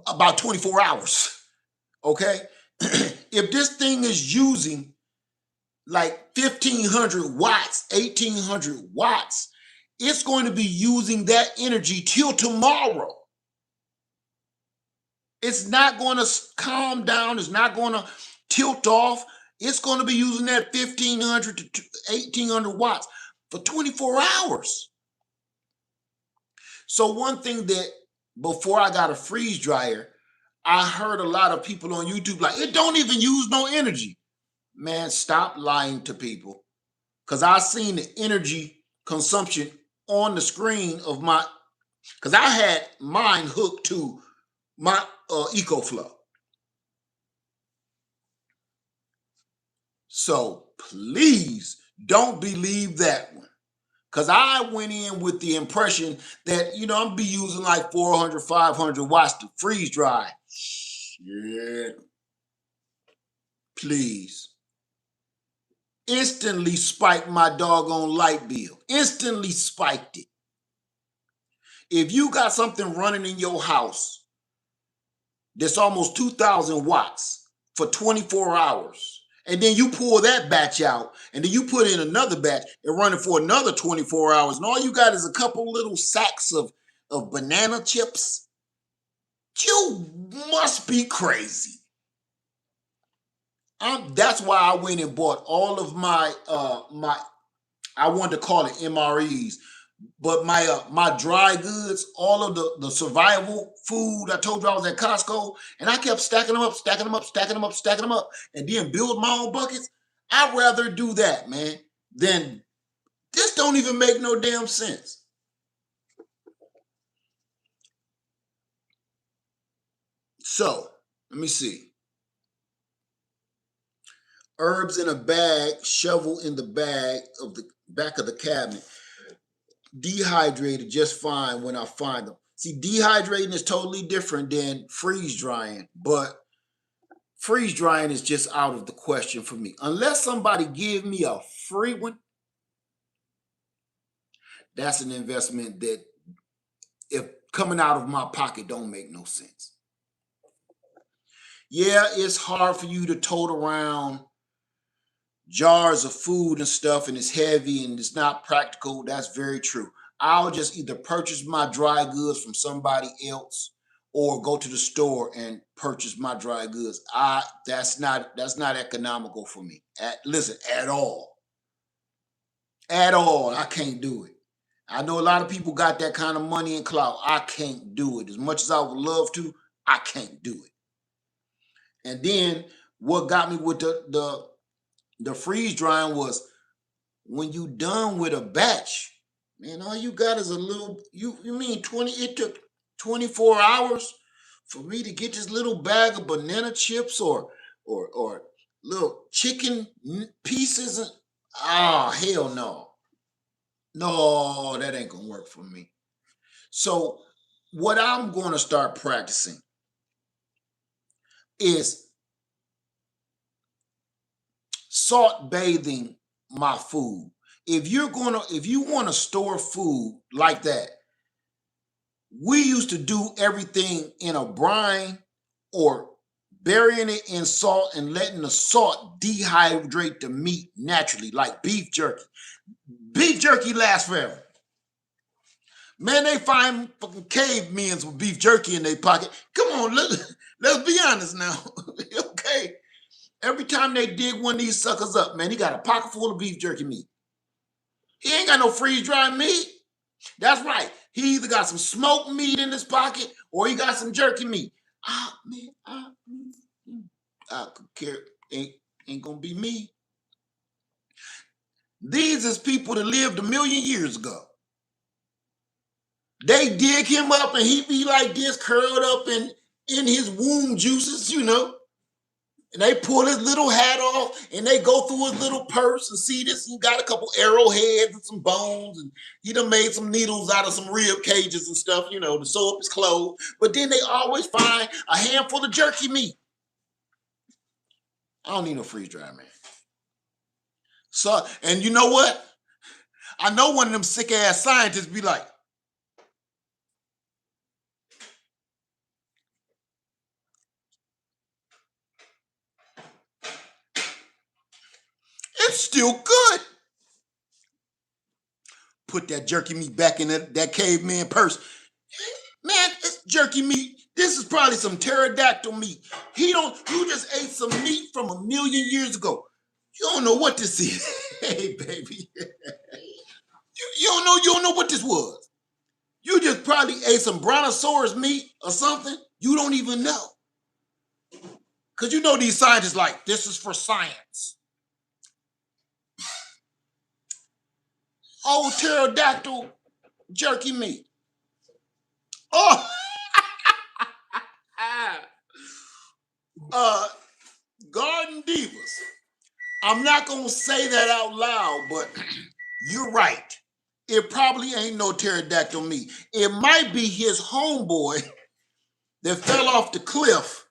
about 24 hours. Okay? If this thing is using like 1,500 watts, 1,800 watts, it's going to be using that energy till tomorrow. It's not going to calm down. It's not going to tilt off. It's going to be using that 1,500 to 1,800 watts for 24 hours. So one thing that before I got a freeze dryer, I heard a lot of people on YouTube like, it don't even use no energy. Man, stop lying to people. Because I seen the energy consumption on the screen of my, because I had mine hooked to my EcoFlow. So please don't believe that one. Because I went in with the impression that, I'm be using like 400, 500 watts to freeze dry. Shit. Please. Instantly spiked my doggone light bill. Instantly spiked it. If you got something running in your house that's almost 2,000 watts for 24 hours, and then you pull that batch out, and then you put in another batch and run it for another 24 hours, and all you got is a couple little sacks of banana chips, you must be crazy. That's why I went and bought all of my I wanted to call it MREs, but my dry goods, all of the survival food. I told you I was at Costco, and I kept stacking them up, stacking them up, stacking them up, stacking them up, and then build my own buckets. I'd rather do that, man, than this. Don't even make no damn sense. So let me see. Herbs in a bag, shovel in the bag of the back of the cabinet. Dehydrated just fine when I find them. See, dehydrating is totally different than freeze drying, but freeze drying is just out of the question for me. Unless somebody give me a free one, that's an investment that, if coming out of my pocket, don't make no sense. Yeah, it's hard for you to tote around jars of food and stuff, and it's heavy and it's not practical. That's very true. I'll just either purchase my dry goods from somebody else or go to the store and purchase my dry goods. That's not economical for me. Listen, at all. At all. I can't do it. I know a lot of people got that kind of money and clout. I can't do it. As much as I would love to, I can't do it. And then what got me with the freeze drying was, when you done with a batch, man, all you got is a little, you mean 20, it took 24 hours for me to get this little bag of banana chips or little chicken pieces. And, hell no. No, that ain't gonna work for me. So what I'm gonna start practicing is salt bathing my food. If you want to store food like that, we used to do everything in a brine or burying it in salt and letting the salt dehydrate the meat naturally, like beef jerky. Beef jerky lasts forever. Man, they find fucking cavemen with beef jerky in their pocket. Come on, let's be honest now. Okay. Every time they dig one of these suckers up, man, he got a pocket full of beef jerky meat. He ain't got no freeze-dried meat. That's right. He either got some smoked meat in his pocket or he got some jerky meat. Man, I could care. Ain't gonna be me. These is people that lived 1,000,000 years ago. They dig him up and he be like this, curled up in his womb juices, And they pull his little hat off and they go through his little purse and see this. He got a couple arrowheads and some bones, and he done made some needles out of some rib cages and stuff, to sew up his clothes. But then they always find a handful of jerky meat. I don't need no freeze dry, man. So, and you know what? I know one of them sick ass scientists be like, it's still good. Put that jerky meat back in that caveman purse. Man, it's jerky meat. This is probably some pterodactyl meat. You just ate some meat from 1,000,000 years ago. You don't know what this is. Hey, baby. You don't know what this was. You just probably ate some brontosaurus meat or something. You don't even know. Because you know these scientists like, this is for science. Oh, pterodactyl jerky meat. Oh, Garden Divas. I'm not going to say that out loud, but you're right. It probably ain't no pterodactyl meat. It might be his homeboy that fell off the cliff.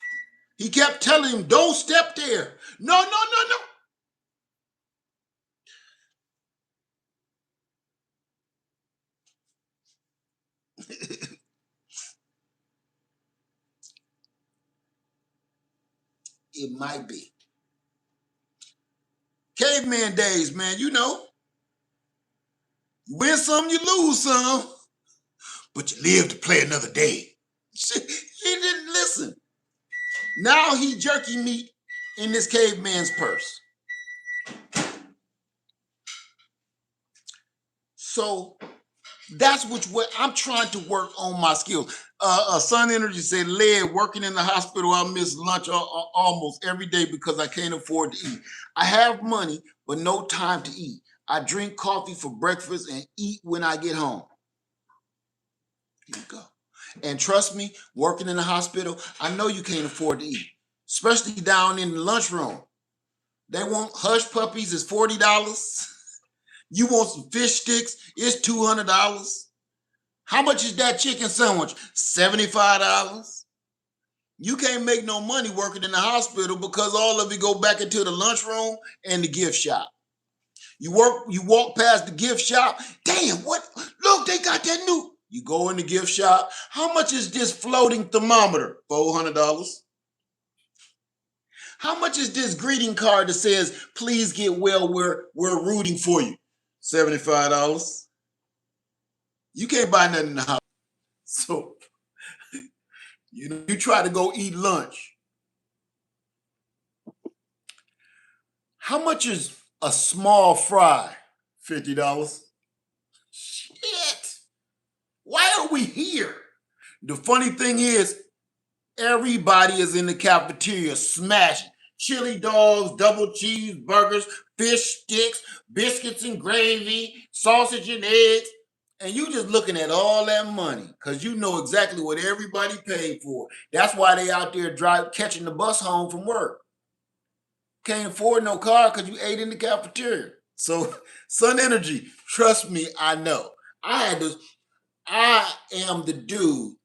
He kept telling him, don't step there. No, no, no, no. It might be. Caveman days, man, you know. You win some, you lose some. But you live to play another day. He didn't listen. Now he jerky meat in this caveman's purse. So that's what I'm trying to work on my skills. Sun Energy said, Led, working in the hospital, I miss lunch almost every day because I can't afford to eat. I have money, but no time to eat. I drink coffee for breakfast and eat when I get home. Here you go. And trust me, working in the hospital, I know you can't afford to eat, especially down in the lunchroom. They want hush puppies is $40. You want some fish sticks, it's $200. How much is that chicken sandwich? $75. You can't make no money working in the hospital because all of it go back into the lunchroom and the gift shop. You walk past the gift shop. Damn, what? Look, they got that new. You go in the gift shop. How much is this floating thermometer? $400. How much is this greeting card that says, please get well, we're rooting for you? $75. You can't buy nothing in the house. So, you try to go eat lunch. How much is a small fry? $50. Shit. Why are we here? The funny thing is, everybody is in the cafeteria smashing chili dogs, double cheeseburgers, fish sticks, biscuits and gravy, sausage and eggs. And you just looking at all that money because you know exactly what everybody paid for. That's why they out there catching the bus home from work. Can't afford no car because you ate in the cafeteria. So Sun Energy, trust me, I know. I am the dude.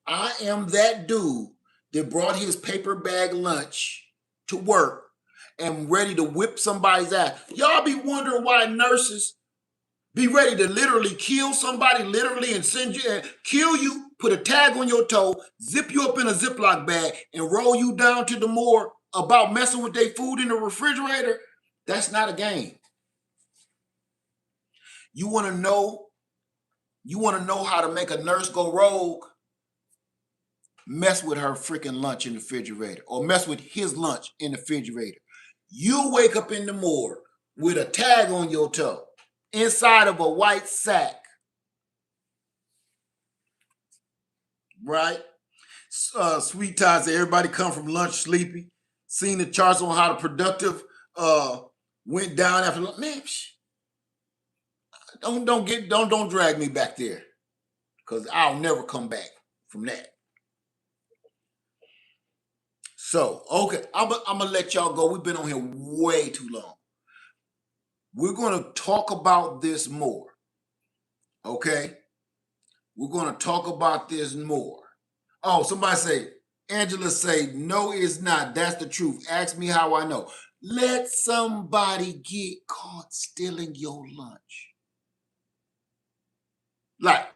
I am that dude that brought his paper bag lunch to work and ready to whip somebody's ass. Y'all be wondering why nurses be ready to literally kill somebody, literally, and send you and kill you, put a tag on your toe, zip you up in a Ziploc bag, and roll you down to the morgue about messing with their food in the refrigerator. That's not a game. You want to know how to make a nurse go rogue? Mess with her freaking lunch in the refrigerator or mess with his lunch in the refrigerator. You wake up in the morgue with a tag on your toe inside of a white sack, right? Sweet Todd said everybody come from lunch sleepy. Seen the charts on how the productive went down after lunch. Man, don't drag me back there because I'll never come back from that. So, okay, I'm gonna let y'all go. We've been on here way too long. We're gonna talk about this more. Okay? We're gonna talk about this more. Oh, somebody say, Angela say, no, it's not. That's the truth. Ask me how I know. Let somebody get caught stealing your lunch. Like,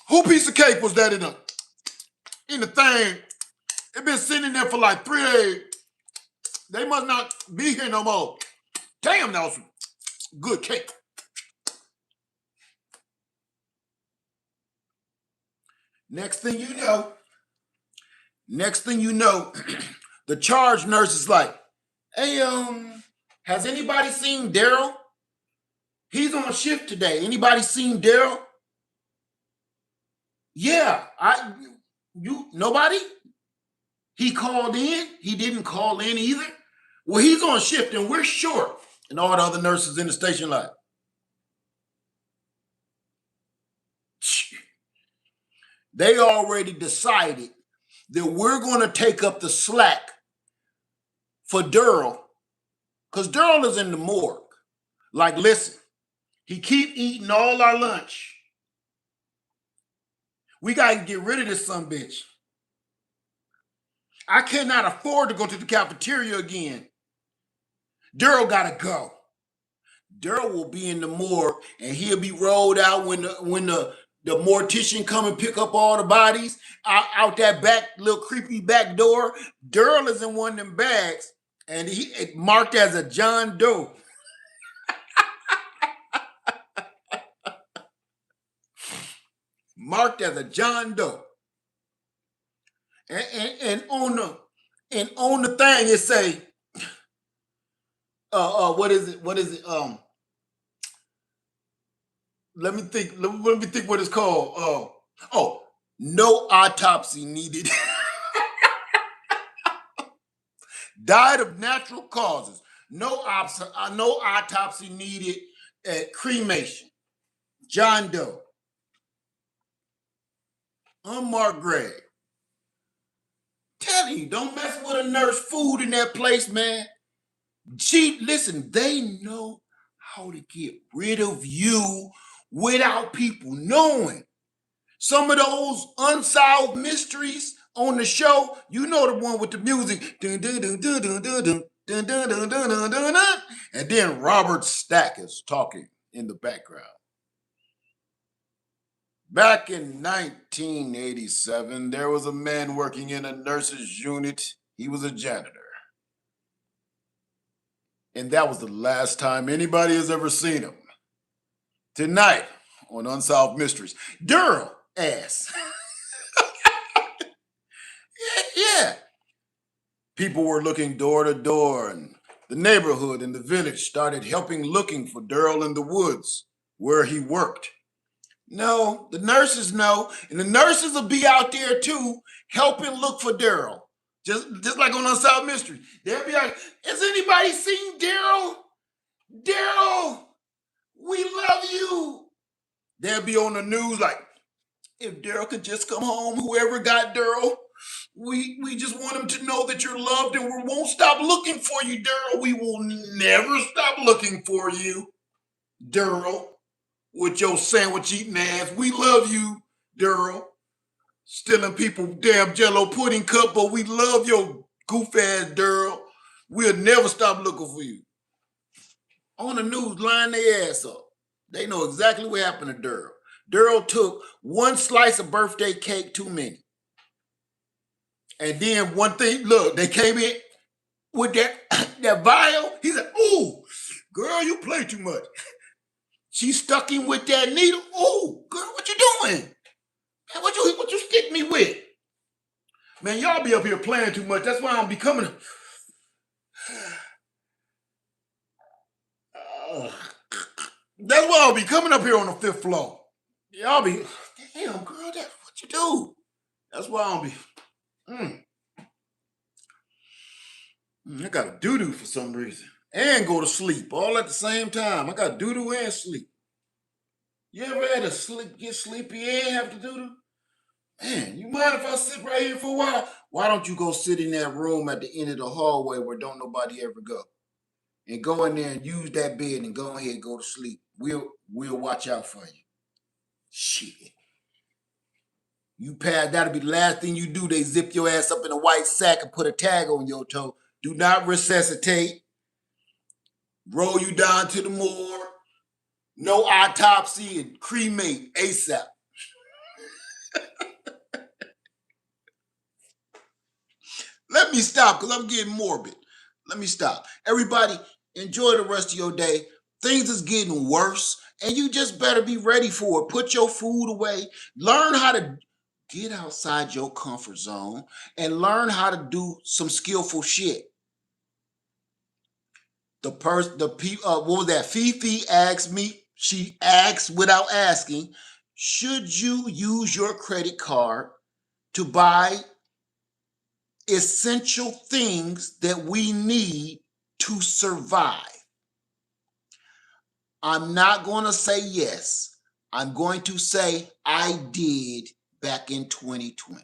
who piece of cake was that in the thing? It been sitting there for like 3 days. They must not be here no more. Damn, that was good cake. Next thing you know, the charge nurse is like, hey, has anybody seen Daryl? He's on shift today. Anybody seen Daryl? Yeah, nobody. He called in. He didn't call in either. Well, he's on shift and we're short. And all the other nurses in the station like, they already decided that we're going to take up the slack for Daryl because Daryl is in the morgue. Like, listen, he keep eating all our lunch. We got to get rid of this son bitch. I cannot afford to go to the cafeteria again. Daryl got to go. Daryl will be in the morgue and he'll be rolled out when the mortician come and pick up all the bodies out that back little creepy back door. Daryl is in one of them bags and he marked as a John Doe. Marked as a John Doe. And on the thing it say, what is it? Let me think what it's called. No autopsy needed. Died of natural causes. No autopsy needed at cremation. John Doe. Unmarked grave. Telling you, don't mess with a nurse food in that place, man. Listen, they know how to get rid of you without people knowing. Some of those unsolved mysteries on the show, you know the one with the music. Dun, dun, dun, dun, dun, dun, dun, dun, dun, dun, dun, dun, dun, dun, and then Robert Stack is talking in the background. Back in 1987, there was a man working in a nurse's unit. He was a janitor. And that was the last time anybody has ever seen him. Tonight on Unsolved Mysteries, Daryl ass. Yeah. People were looking door to door, and the neighborhood and the village started looking for Daryl in the woods where he worked. No, the nurses know, and the nurses will be out there too, helping look for Daryl. Just like on Unsolved Mystery. They'll be like, has anybody seen Daryl? Daryl, we love you. They'll be on the news like, if Daryl could just come home, whoever got Daryl, we just want him to know that you're loved and we won't stop looking for you, Daryl. We will never stop looking for you, Daryl, with your sandwich eating ass. We love you, Daryl. Stealing people damn Jello pudding cup, but we love your goof ass, Daryl. We'll never stop looking for you. On the news, line their ass up. They know exactly what happened to Daryl. Daryl took one slice of birthday cake too many. And then one thing, look, they came in with that vial. He said, ooh, girl, you play too much. She stuck him with that needle. Ooh, girl, what you doing? Man, what you stick me with? Man, y'all be up here playing too much. That's why I'm becoming that's why I'll be coming up here on the 5th floor. Y'all be, damn, girl, that's what you do. That's why I'll be, I got to doo-doo for some reason. And go to sleep all at the same time. I got doo-doo and sleep. You ever had to get sleepy and have to doo-doo? Man, you mind if I sit right here for a while? Why don't you go sit in that room at the end of the hallway where don't nobody ever go? And go in there and use that bed and go ahead and go to sleep. We'll watch out for you. Shit. You pass, that'll be the last thing you do. They zip your ass up in a white sack and put a tag on your toe. Do not resuscitate. Roll you down to the morgue. No autopsy and cremate ASAP. Let me stop because I'm getting morbid. Let me stop. Everybody, enjoy the rest of your day. Things is getting worse, and you just better be ready for it. Put your food away. Learn how to get outside your comfort zone and learn how to do some skillful shit. What was that? Fifi asked me. She asked without asking, should you use your credit card to buy essential things that we need to survive? I'm not going to say yes. I'm going to say I did back in 2020.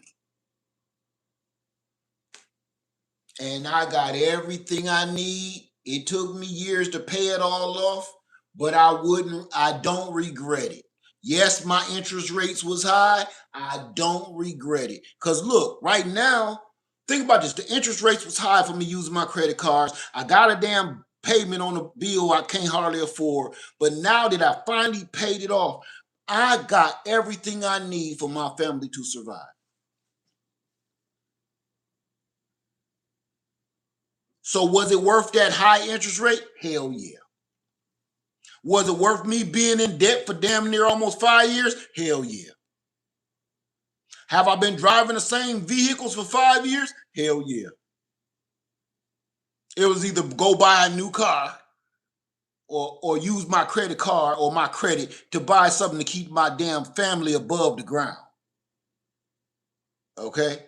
And I got everything I need. It took me years to pay it all off, but I don't regret it. Yes, my interest rates was high. I don't regret it. Because look, right now, think about this. The interest rates was high for me using my credit cards. I got a damn payment on a bill I can't hardly afford. But now that I finally paid it off, I got everything I need for my family to survive. So was it worth that high interest rate? Hell yeah. Was it worth me being in debt for damn near almost 5 years? Hell yeah. Have I been driving the same vehicles for 5 years? Hell yeah. It was either go buy a new car or use my credit card or my credit to buy something to keep my damn family above the ground. Okay?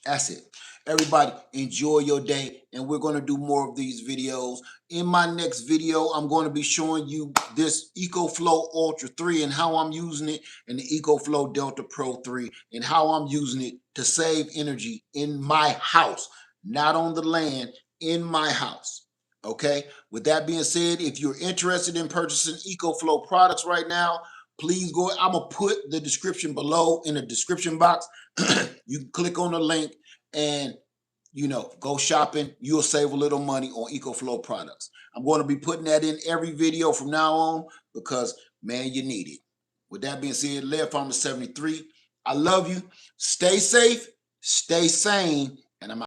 That's it. Everybody, enjoy your day, and we're going to do more of these videos. In my next video, I'm going to be showing you this EcoFlow Ultra 3 and how I'm using it, and the EcoFlow Delta Pro 3 and how I'm using it to save energy in my house, not on the land, in my house. Okay? With that being said, if you're interested in purchasing EcoFlow products right now, please go. I'm going to put the description below in the description box. You can click on the link and go shopping. You'll save a little money on EcoFlow products. I'm going to be putting that in every video from now on because, man, you need it. With that being said, Lead Farmer 73, I love you. Stay safe, stay sane, and I'm out.